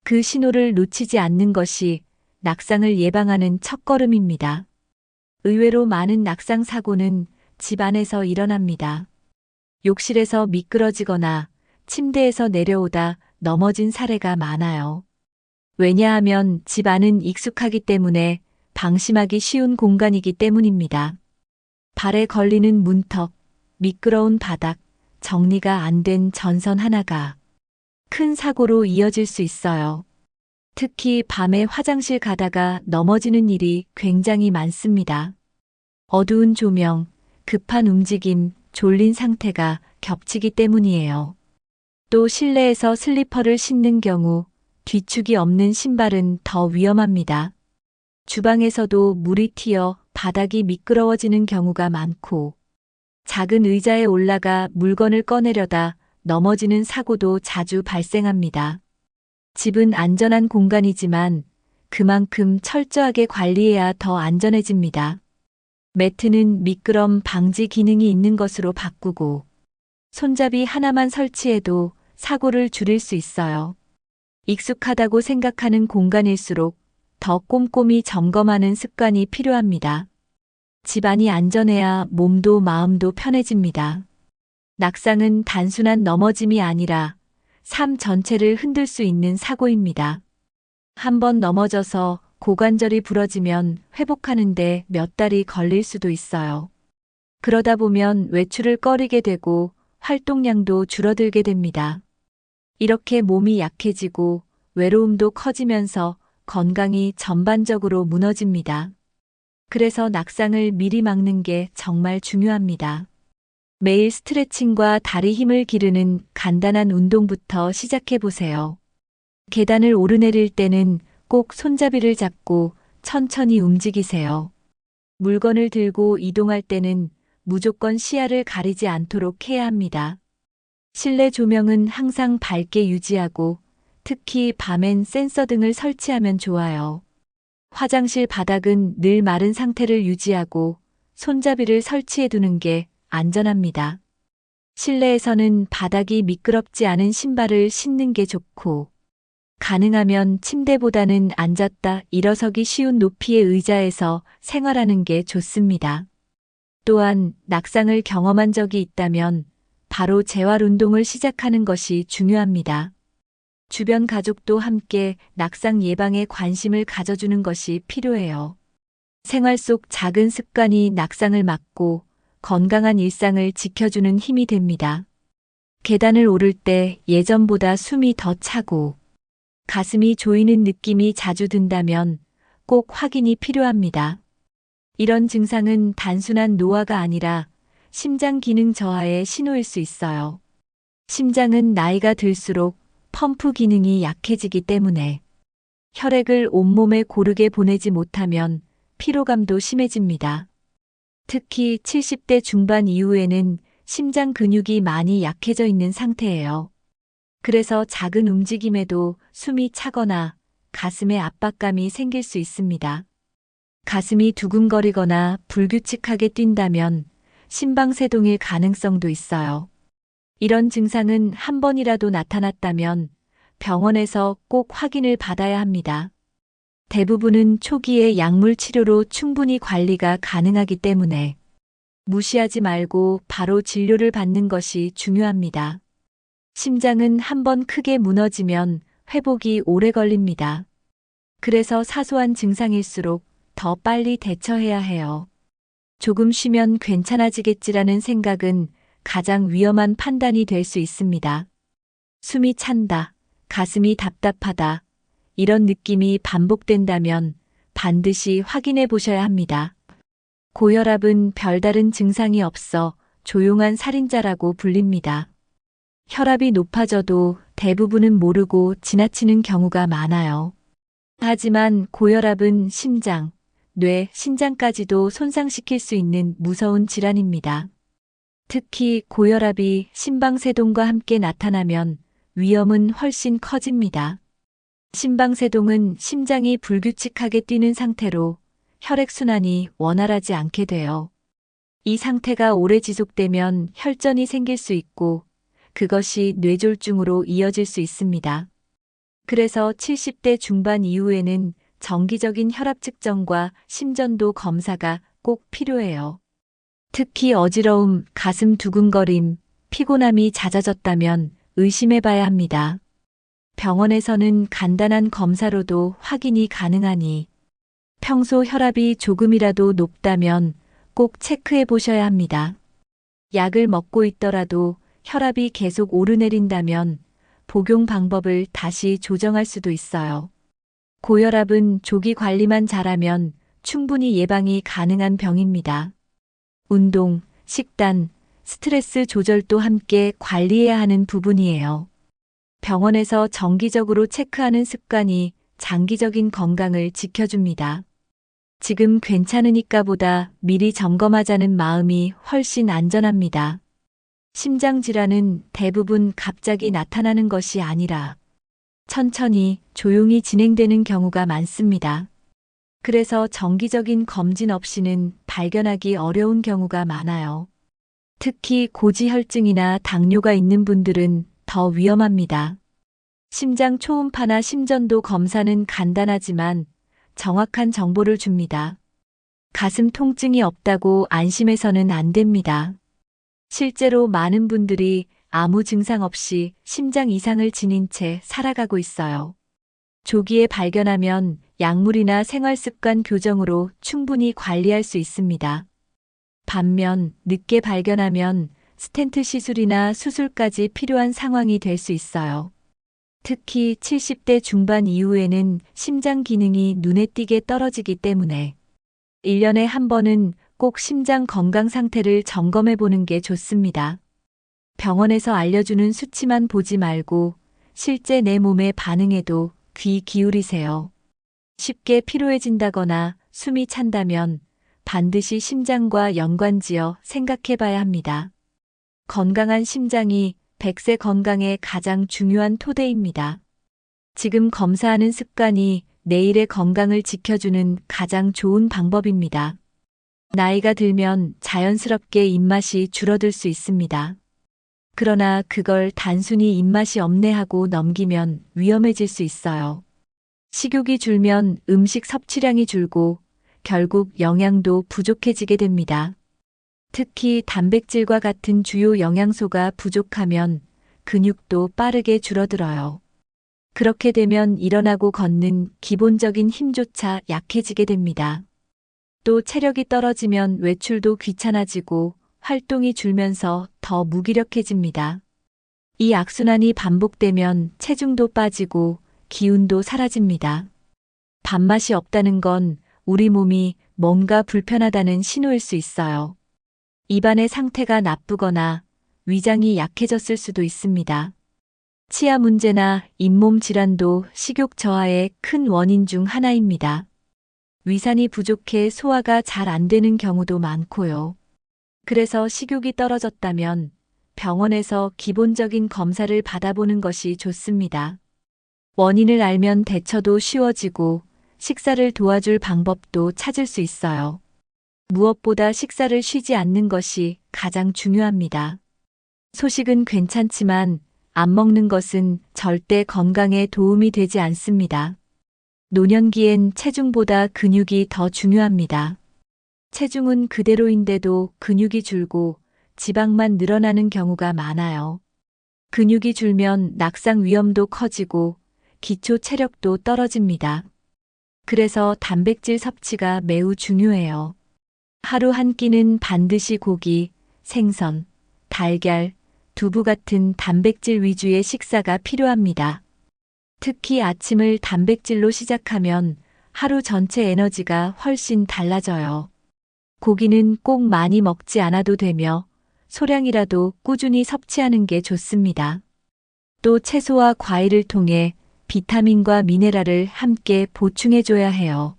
그 신호를 놓치지 않는 것이 낙상을 예방하는 첫걸음입니다. 의외로 많은 낙상 사고는 집 안에서 일어납니다. 욕실에서 미끄러지거나 침대에서 내려오다 넘어진 사례가 많아요. 왜냐하면 집 안은 익숙하기 때문에 방심하기 쉬운 공간이기 때문입니다. 발에 걸리는 문턱, 미끄러운 바닥, 정리가 안 된 전선 하나가 큰 사고로 이어질 수 있어요. 특히 밤에 화장실 가다가 넘어지는 일이 굉장히 많습니다. 어두운 조명, 급한 움직임, 졸린 상태가 겹치기 때문이에요. 또 실내에서 슬리퍼를 신는 경우 뒤축이 없는 신발은 더 위험합니다. 주방에서도 물이 튀어 바닥이 미끄러워지는 경우가 많고 작은 의자에 올라가 물건을 꺼내려다 넘어지는 사고도 자주 발생합니다. 집은 안전한 공간이지만 그만큼 철저하게 관리해야 더 안전해집니다. 매트는 미끄럼 방지 기능이 있는 것으로 바꾸고 손잡이 하나만 설치해도 사고를 줄일 수 있어요. 익숙하다고 생각하는 공간일수록 더 꼼꼼히 점검하는 습관이 필요합니다. 집안이 안전해야 몸도 마음도 편해집니다. 낙상은 단순한 넘어짐이 아니라 삶 전체를 흔들 수 있는 사고입니다. 한 번 넘어져서 고관절이 부러지면 회복하는데 몇 달이 걸릴 수도 있어요. 그러다 보면 외출을 꺼리게 되고 활동량도 줄어들게 됩니다. 이렇게 몸이 약해지고 외로움도 커지면서 건강이 전반적으로 무너집니다. 그래서 낙상을 미리 막는 게 정말 중요합니다. 매일 스트레칭과 다리 힘을 기르는 간단한 운동부터 시작해 보세요. 계단을 오르내릴 때는 꼭 손잡이를 잡고 천천히 움직이세요. 물건을 들고 이동할 때는 무조건 시야를 가리지 않도록 해야 합니다. 실내 조명은 항상 밝게 유지하고 특히 밤엔 센서 등을 설치하면 좋아요. 화장실 바닥은 늘 마른 상태를 유지하고 손잡이를 설치해 두는 게 안전합니다. 실내에서는 바닥이 미끄럽지 않은 신발을 신는 게 좋고 가능하면 침대보다는 앉았다 일어서기 쉬운 높이의 의자에서 생활하는 게 좋습니다. 또한 낙상을 경험한 적이 있다면 바로 재활 운동을 시작하는 것이 중요합니다. 주변 가족도 함께 낙상 예방에 관심을 가져주는 것이 필요해요. 생활 속 작은 습관이 낙상을 막고 건강한 일상을 지켜주는 힘이 됩니다. 계단을 오를 때 예전보다 숨이 더 차고 가슴이 조이는 느낌이 자주 든다면 꼭 확인이 필요합니다. 이런 증상은 단순한 노화가 아니라 심장 기능 저하의 신호일 수 있어요. 심장은 나이가 들수록 펌프 기능이 약해지기 때문에 혈액을 온몸에 고르게 보내지 못하면 피로감도 심해집니다. 특히 70대 중반 이후에는 심장 근육이 많이 약해져 있는 상태예요. 그래서 작은 움직임에도 숨이 차거나 가슴에 압박감이 생길 수 있습니다. 가슴이 두근거리거나 불규칙하게 뛴다면 심방세동일 가능성도 있어요. 이런 증상은 한 번이라도 나타났다면 병원에서 꼭 확인을 받아야 합니다. 대부분은 초기의 약물 치료로 충분히 관리가 가능하기 때문에 무시하지 말고 바로 진료를 받는 것이 중요합니다. 심장은 한 번 크게 무너지면 회복이 오래 걸립니다. 그래서 사소한 증상일수록 더 빨리 대처해야 해요. 조금 쉬면 괜찮아지겠지라는 생각은 가장 위험한 판단이 될 수 있습니다. 숨이 찬다, 가슴이 답답하다, 이런 느낌이 반복된다면 반드시 확인해 보셔야 합니다. 고혈압은 별다른 증상이 없어 조용한 살인자라고 불립니다. 혈압이 높아져도 대부분은 모르고 지나치는 경우가 많아요. 하지만 고혈압은 심장, 뇌, 신장까지도 손상시킬 수 있는 무서운 질환입니다. 특히 고혈압이 심방세동과 함께 나타나면 위험은 훨씬 커집니다. 심방세동은 심장이 불규칙하게 뛰는 상태로 혈액순환이 원활하지 않게 돼요. 이 상태가 오래 지속되면 혈전이 생길 수 있고 그것이 뇌졸중으로 이어질 수 있습니다. 그래서 70대 중반 이후에는 정기적인 혈압 측정과 심전도 검사가 꼭 필요해요. 특히 어지러움, 가슴 두근거림, 피곤함이 잦아졌다면 의심해 봐야 합니다. 병원에서는 간단한 검사로도 확인이 가능하니 평소 혈압이 조금이라도 높다면 꼭 체크해 보셔야 합니다. 약을 먹고 있더라도 혈압이 계속 오르내린다면 복용 방법을 다시 조정할 수도 있어요. 고혈압은 조기 관리만 잘하면 충분히 예방이 가능한 병입니다. 운동, 식단, 스트레스 조절도 함께 관리해야 하는 부분이에요. 병원에서 정기적으로 체크하는 습관이 장기적인 건강을 지켜줍니다. 지금 괜찮으니까 보다 미리 점검하자는 마음이 훨씬 안전합니다. 심장 질환은 대부분 갑자기 나타나는 것이 아니라 천천히 조용히 진행되는 경우가 많습니다. 그래서 정기적인 검진 없이는 발견하기 어려운 경우가 많아요. 특히 고지혈증이나 당뇨가 있는 분들은 더 위험합니다. 심장 초음파나 심전도 검사는 간단하지만 정확한 정보를 줍니다. 가슴 통증이 없다고 안심해서는 안 됩니다. 실제로 많은 분들이 아무 증상 없이 심장 이상을 지닌 채 살아가고 있어요. 조기에 발견하면 약물이나 생활습관 교정으로 충분히 관리할 수 있습니다. 반면 늦게 발견하면 스텐트 시술이나 수술까지 필요한 상황이 될 수 있어요. 특히 70대 중반 이후에는 심장 기능이 눈에 띄게 떨어지기 때문에 1년에 한 번은 꼭 심장 건강 상태를 점검해 보는 게 좋습니다. 병원에서 알려주는 수치만 보지 말고 실제 내 몸의 반응에도 귀 기울이세요. 쉽게 피로해진다거나 숨이 찬다면 반드시 심장과 연관지어 생각해 봐야 합니다. 건강한 심장이 100세 건강의 가장 중요한 토대입니다. 지금 검사하는 습관이 내일의 건강을 지켜주는 가장 좋은 방법입니다. 나이가 들면 자연스럽게 입맛이 줄어들 수 있습니다. 그러나 그걸 단순히 입맛이 없네 하고 넘기면 위험해질 수 있어요. 식욕이 줄면 음식 섭취량이 줄고 결국 영양도 부족해지게 됩니다. 특히 단백질과 같은 주요 영양소가 부족하면 근육도 빠르게 줄어들어요. 그렇게 되면 일어나고 걷는 기본적인 힘조차 약해지게 됩니다. 또 체력이 떨어지면 외출도 귀찮아지고 활동이 줄면서 더 무기력해집니다. 이 악순환이 반복되면 체중도 빠지고 기운도 사라집니다. 밥맛이 없다는 건 우리 몸이 뭔가 불편하다는 신호일 수 있어요. 입안의 상태가 나쁘거나 위장이 약해졌을 수도 있습니다. 치아 문제나 잇몸 질환도 식욕 저하의 큰 원인 중 하나입니다. 위산이 부족해 소화가 잘 안 되는 경우도 많고요. 그래서 식욕이 떨어졌다면 병원에서 기본적인 검사를 받아보는 것이 좋습니다. 원인을 알면 대처도 쉬워지고 식사를 도와줄 방법도 찾을 수 있어요. 무엇보다 식사를 쉬지 않는 것이 가장 중요합니다. 소식은 괜찮지만 안 먹는 것은 절대 건강에 도움이 되지 않습니다. 노년기엔 체중보다 근육이 더 중요합니다. 체중은 그대로인데도 근육이 줄고 지방만 늘어나는 경우가 많아요. 근육이 줄면 낙상 위험도 커지고 기초 체력도 떨어집니다. 그래서 단백질 섭취가 매우 중요해요. 하루 한 끼는 반드시 고기, 생선, 달걀, 두부 같은 단백질 위주의 식사가 필요합니다. 특히 아침을 단백질로 시작하면 하루 전체 에너지가 훨씬 달라져요. 고기는 꼭 많이 먹지 않아도 되며 소량이라도 꾸준히 섭취하는 게 좋습니다. 또 채소와 과일을 통해 비타민과 미네랄을 함께 보충해줘야 해요.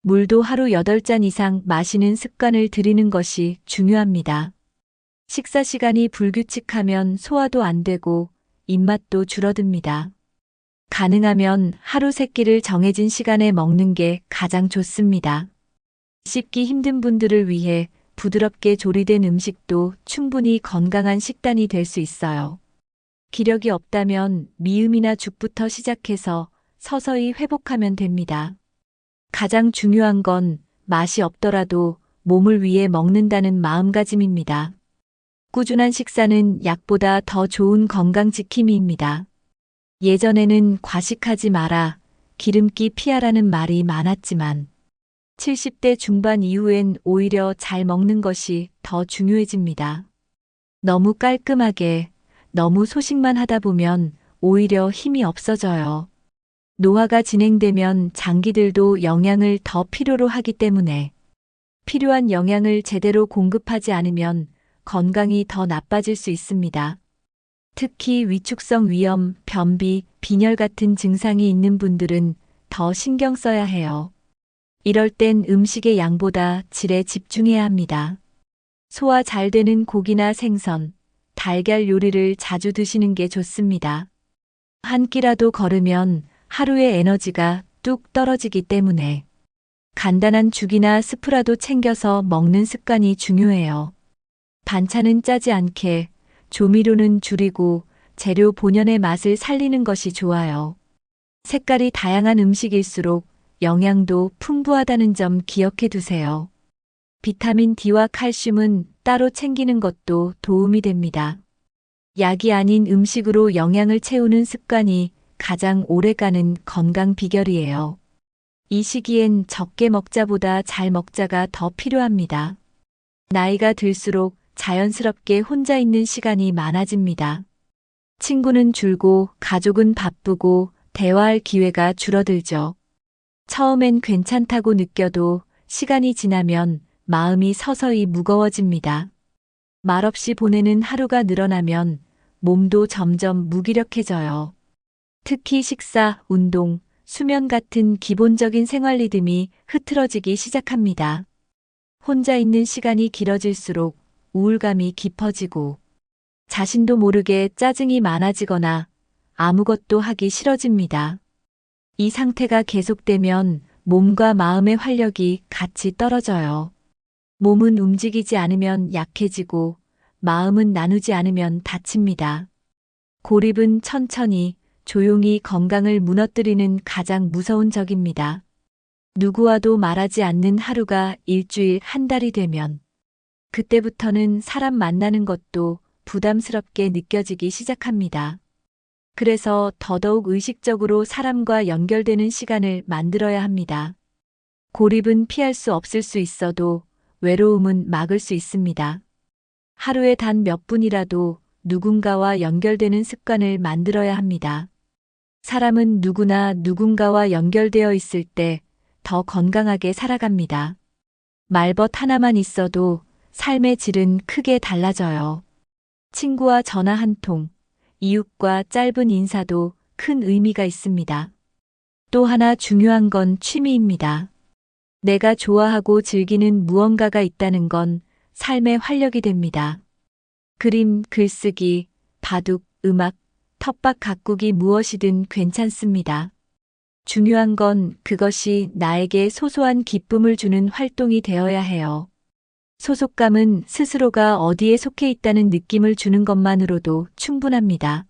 물도 하루 8잔 이상 마시는 습관을 들이는 것이 중요합니다. 식사 시간이 불규칙하면 소화도 안 되고 입맛도 줄어듭니다. 가능하면 하루 3끼를 정해진 시간에 먹는 게 가장 좋습니다. 씹기 힘든 분들을 위해 부드럽게 조리된 음식도 충분히 건강한 식단이 될 수 있어요. 기력이 없다면 미음이나 죽부터 시작해서 서서히 회복하면 됩니다. 가장 중요한 건 맛이 없더라도 몸을 위해 먹는다는 마음가짐입니다. 꾸준한 식사는 약보다 더 좋은 건강지킴이입니다. 예전에는 과식하지 마라, 기름기 피하라는 말이 많았지만 70대 중반 이후엔 오히려 잘 먹는 것이 더 중요해집니다. 너무 깔끔하게, 너무 소식만 하다 보면 오히려 힘이 없어져요. 노화가 진행되면 장기들도 영양을 더 필요로 하기 때문에 필요한 영양을 제대로 공급하지 않으면 건강이 더 나빠질 수 있습니다. 특히 위축성 위염, 변비, 빈혈 같은 증상이 있는 분들은 더 신경 써야 해요. 이럴 땐 음식의 양보다 질에 집중해야 합니다. 소화 잘 되는 고기나 생선, 달걀 요리를 자주 드시는 게 좋습니다. 한 끼라도 거르면 하루의 에너지가 뚝 떨어지기 때문에 간단한 죽이나 스프라도 챙겨서 먹는 습관이 중요해요. 반찬은 짜지 않게, 조미료는 줄이고 재료 본연의 맛을 살리는 것이 좋아요. 색깔이 다양한 음식일수록 영양도 풍부하다는 점 기억해 두세요. 비타민 D와 칼슘은 따로 챙기는 것도 도움이 됩니다. 약이 아닌 음식으로 영양을 채우는 습관이 가장 오래가는 건강 비결이에요. 이 시기엔 적게 먹자보다 잘 먹자가 더 필요합니다. 나이가 들수록 자연스럽게 혼자 있는 시간이 많아집니다. 친구는 줄고 가족은 바쁘고 대화할 기회가 줄어들죠. 처음엔 괜찮다고 느껴도 시간이 지나면 마음이 서서히 무거워집니다. 말없이 보내는 하루가 늘어나면 몸도 점점 무기력해져요. 특히 식사, 운동, 수면 같은 기본적인 생활 리듬이 흐트러지기 시작합니다. 혼자 있는 시간이 길어질수록 우울감이 깊어지고 자신도 모르게 짜증이 많아지거나 아무것도 하기 싫어집니다. 이 상태가 계속되면 몸과 마음의 활력이 같이 떨어져요. 몸은 움직이지 않으면 약해지고 마음은 나누지 않으면 다칩니다. 고립은 천천히, 조용히 건강을 무너뜨리는 가장 무서운 적입니다. 누구와도 말하지 않는 하루가 일주일, 한 달이 되면 그때부터는 사람 만나는 것도 부담스럽게 느껴지기 시작합니다. 그래서 더더욱 의식적으로 사람과 연결되는 시간을 만들어야 합니다. 고립은 피할 수 없을 수 있어도 외로움은 막을 수 있습니다. 하루에 단 몇 분이라도 누군가와 연결되는 습관을 만들어야 합니다. 사람은 누구나 누군가와 연결되어 있을 때 더 건강하게 살아갑니다. 말벗 하나만 있어도 삶의 질은 크게 달라져요. 친구와 전화 한 통, 이웃과 짧은 인사도 큰 의미가 있습니다. 또 하나 중요한 건 취미입니다. 내가 좋아하고 즐기는 무언가가 있다는 건 삶의 활력이 됩니다. 그림, 글쓰기, 바둑, 음악, 텃밭 가꾸기 무엇이든 괜찮습니다. 중요한 건 그것이 나에게 소소한 기쁨을 주는 활동이 되어야 해요. 소속감은 스스로가 어디에 속해 있다는 느낌을 주는 것만으로도 충분합니다.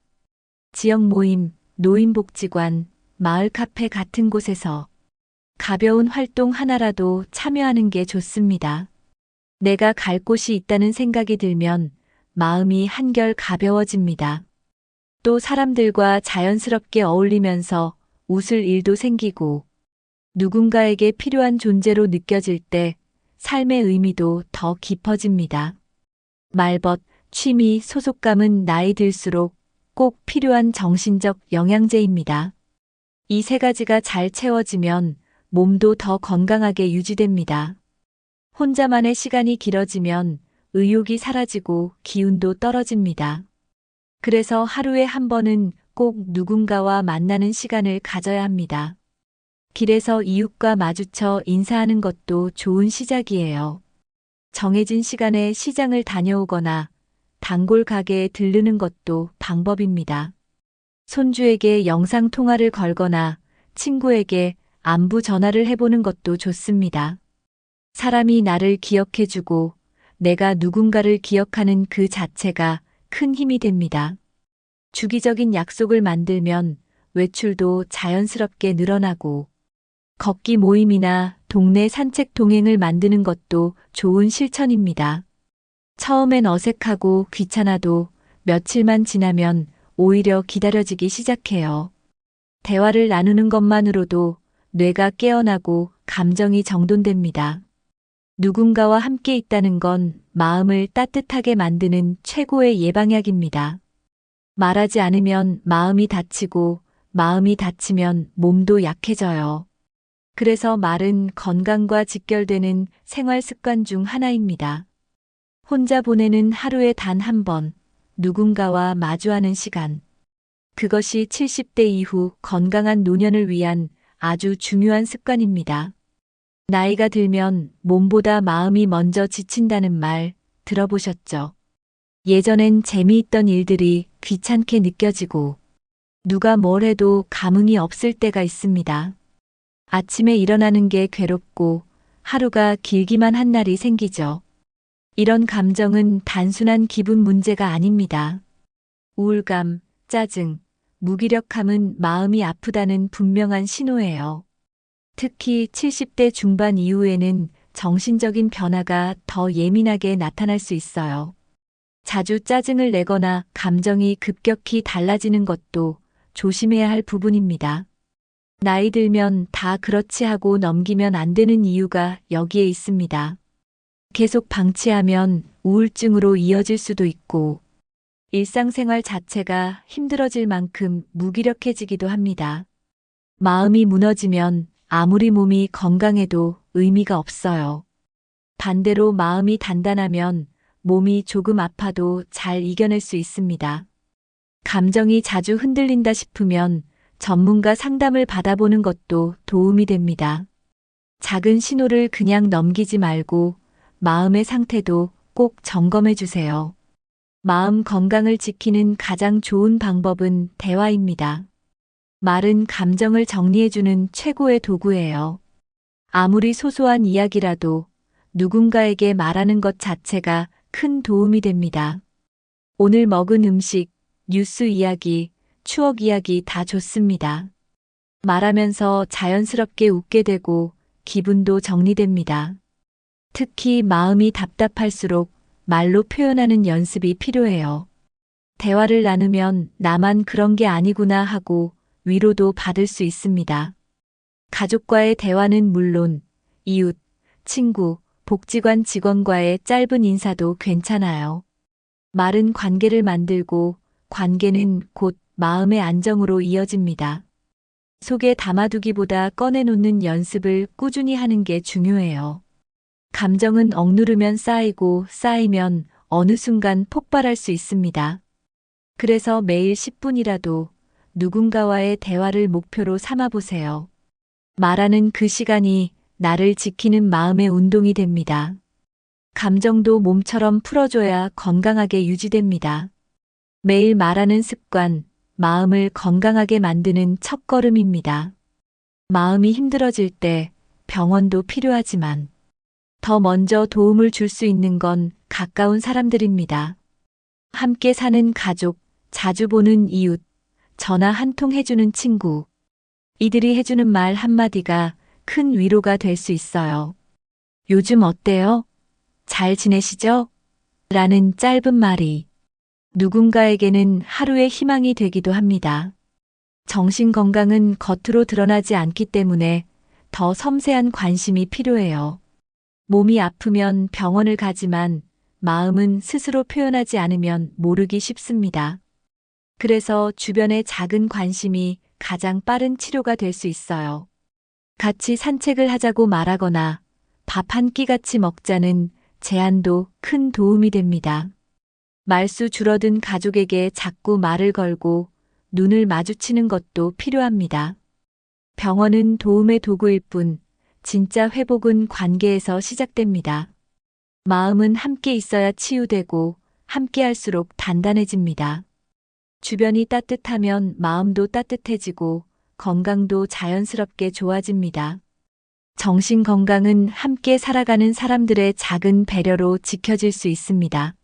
지역 모임, 노인복지관, 마을 카페 같은 곳에서 가벼운 활동 하나라도 참여하는 게 좋습니다. 내가 갈 곳이 있다는 생각이 들면 마음이 한결 가벼워집니다. 또 사람들과 자연스럽게 어울리면서 웃을 일도 생기고 누군가에게 필요한 존재로 느껴질 때 삶의 의미도 더 깊어집니다. 말벗, 취미, 소속감은 나이 들수록 꼭 필요한 정신적 영양제입니다. 이 세 가지가 잘 채워지면 몸도 더 건강하게 유지됩니다. 혼자만의 시간이 길어지면 의욕이 사라지고 기운도 떨어집니다. 그래서 하루에 한 번은 꼭 누군가와 만나는 시간을 가져야 합니다. 길에서 이웃과 마주쳐 인사하는 것도 좋은 시작이에요. 정해진 시간에 시장을 다녀오거나 단골 가게에 들르는 것도 방법입니다. 손주에게 영상 통화를 걸거나 친구에게 안부 전화를 해보는 것도 좋습니다. 사람이 나를 기억해주고 내가 누군가를 기억하는 그 자체가 큰 힘이 됩니다. 주기적인 약속을 만들면 외출도 자연스럽게 늘어나고 걷기 모임이나 동네 산책 동행을 만드는 것도 좋은 실천입니다. 처음엔 어색하고 귀찮아도 며칠만 지나면 오히려 기다려지기 시작해요. 대화를 나누는 것만으로도 뇌가 깨어나고 감정이 정돈됩니다. 누군가와 함께 있다는 건 마음을 따뜻하게 만드는 최고의 예방약입니다. 말하지 않으면 마음이 다치고 마음이 다치면 몸도 약해져요. 그래서 말은 건강과 직결되는 생활 습관 중 하나입니다. 혼자 보내는 하루에 단 한 번, 누군가와 마주하는 시간. 그것이 70대 이후 건강한 노년을 위한 아주 중요한 습관입니다. 나이가 들면 몸보다 마음이 먼저 지친다는 말 들어보셨죠? 예전엔 재미있던 일들이 귀찮게 느껴지고 누가 뭘 해도 감흥이 없을 때가 있습니다. 아침에 일어나는 게 괴롭고 하루가 길기만 한 날이 생기죠. 이런 감정은 단순한 기분 문제가 아닙니다. 우울감, 짜증, 무기력함은 마음이 아프다는 분명한 신호예요. 특히 70대 중반 이후에는 정신적인 변화가 더 예민하게 나타날 수 있어요. 자주 짜증을 내거나 감정이 급격히 달라지는 것도 조심해야 할 부분입니다. 나이 들면 다 그렇지 하고 넘기면 안 되는 이유가 여기에 있습니다. 계속 방치하면 우울증으로 이어질 수도 있고 일상생활 자체가 힘들어질 만큼 무기력해지기도 합니다. 마음이 무너지면 아무리 몸이 건강해도 의미가 없어요. 반대로 마음이 단단하면 몸이 조금 아파도 잘 이겨낼 수 있습니다. 감정이 자주 흔들린다 싶으면 전문가 상담을 받아보는 것도 도움이 됩니다. 작은 신호를 그냥 넘기지 말고 마음의 상태도 꼭 점검해 주세요. 마음 건강을 지키는 가장 좋은 방법은 대화입니다. 말은 감정을 정리해주는 최고의 도구예요. 아무리 소소한 이야기라도 누군가에게 말하는 것 자체가 큰 도움이 됩니다. 오늘 먹은 음식, 뉴스 이야기, 추억 이야기 다 좋습니다. 말하면서 자연스럽게 웃게 되고 기분도 정리됩니다. 특히 마음이 답답할수록 말로 표현하는 연습이 필요해요. 대화를 나누면 나만 그런 게 아니구나 하고 위로도 받을 수 있습니다. 가족과의 대화는 물론 이웃, 친구, 복지관 직원과의 짧은 인사도 괜찮아요. 말은 관계를 만들고 관계는 곧 마음의 안정으로 이어집니다. 속에 담아두기보다 꺼내놓는 연습을 꾸준히 하는 게 중요해요. 감정은 억누르면 쌓이고 쌓이면 어느 순간 폭발할 수 있습니다. 그래서 매일 10분이라도 누군가와의 대화를 목표로 삼아보세요. 말하는 그 시간이 나를 지키는 마음의 운동이 됩니다. 감정도 몸처럼 풀어줘야 건강하게 유지됩니다. 매일 말하는 습관, 마음을 건강하게 만드는 첫걸음입니다. 마음이 힘들어질 때 병원도 필요하지만 더 먼저 도움을 줄 수 있는 건 가까운 사람들입니다. 함께 사는 가족, 자주 보는 이웃, 전화 한 통 해주는 친구. 이들이 해주는 말 한마디가 큰 위로가 될 수 있어요. 요즘 어때요? 잘 지내시죠? 라는 짧은 말이 누군가에게는 하루의 희망이 되기도 합니다. 정신 건강은 겉으로 드러나지 않기 때문에 더 섬세한 관심이 필요해요. 몸이 아프면 병원을 가지만 마음은 스스로 표현하지 않으면 모르기 쉽습니다. 그래서 주변의 작은 관심이 가장 빠른 치료가 될 수 있어요. 같이 산책을 하자고 말하거나 밥 한 끼 같이 먹자는 제안도 큰 도움이 됩니다. 말수 줄어든 가족에게 자꾸 말을 걸고 눈을 마주치는 것도 필요합니다. 병원은 도움의 도구일 뿐 진짜 회복은 관계에서 시작됩니다. 마음은 함께 있어야 치유되고 함께 할수록 단단해집니다. 주변이 따뜻하면 마음도 따뜻해지고 건강도 자연스럽게 좋아집니다. 정신 건강은 함께 살아가는 사람들의 작은 배려로 지켜질 수 있습니다.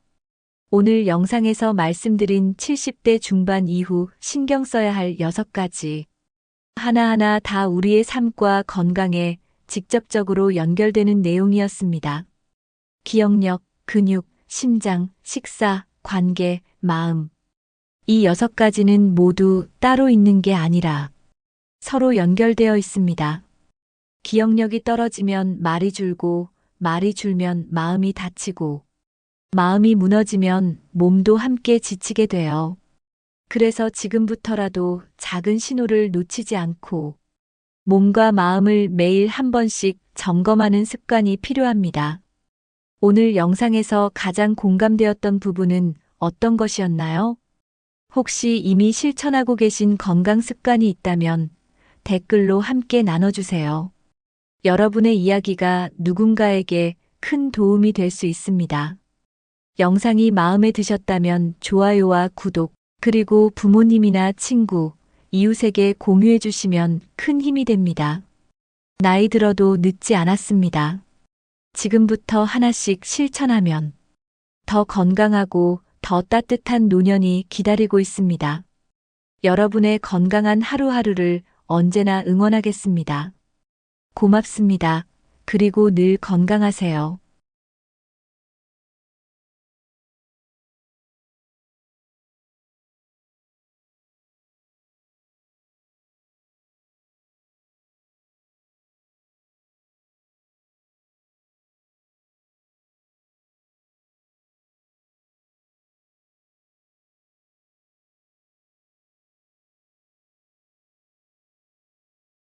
오늘 영상에서 말씀드린 70대 중반 이후 신경 써야 할 6가지. 하나하나 다 우리의 삶과 건강에 직접적으로 연결되는 내용이었습니다. 기억력, 근육, 심장, 식사, 관계, 마음. 이 6가지는 모두 따로 있는 게 아니라 서로 연결되어 있습니다. 기억력이 떨어지면 말이 줄고, 말이 줄면 마음이 다치고, 마음이 무너지면 몸도 함께 지치게 돼요. 그래서 지금부터라도 작은 신호를 놓치지 않고 몸과 마음을 매일 한 번씩 점검하는 습관이 필요합니다. 오늘 영상에서 가장 공감되었던 부분은 어떤 것이었나요? 혹시 이미 실천하고 계신 건강 습관이 있다면 댓글로 함께 나눠주세요. 여러분의 이야기가 누군가에게 큰 도움이 될 수 있습니다. 영상이 마음에 드셨다면 좋아요와 구독, 그리고 부모님이나 친구, 이웃에게 공유해 주시면 큰 힘이 됩니다. 나이 들어도 늦지 않았습니다. 지금부터 하나씩 실천하면 더 건강하고 더 따뜻한 노년이 기다리고 있습니다. 여러분의 건강한 하루하루를 언제나 응원하겠습니다. 고맙습니다. 그리고 늘 건강하세요.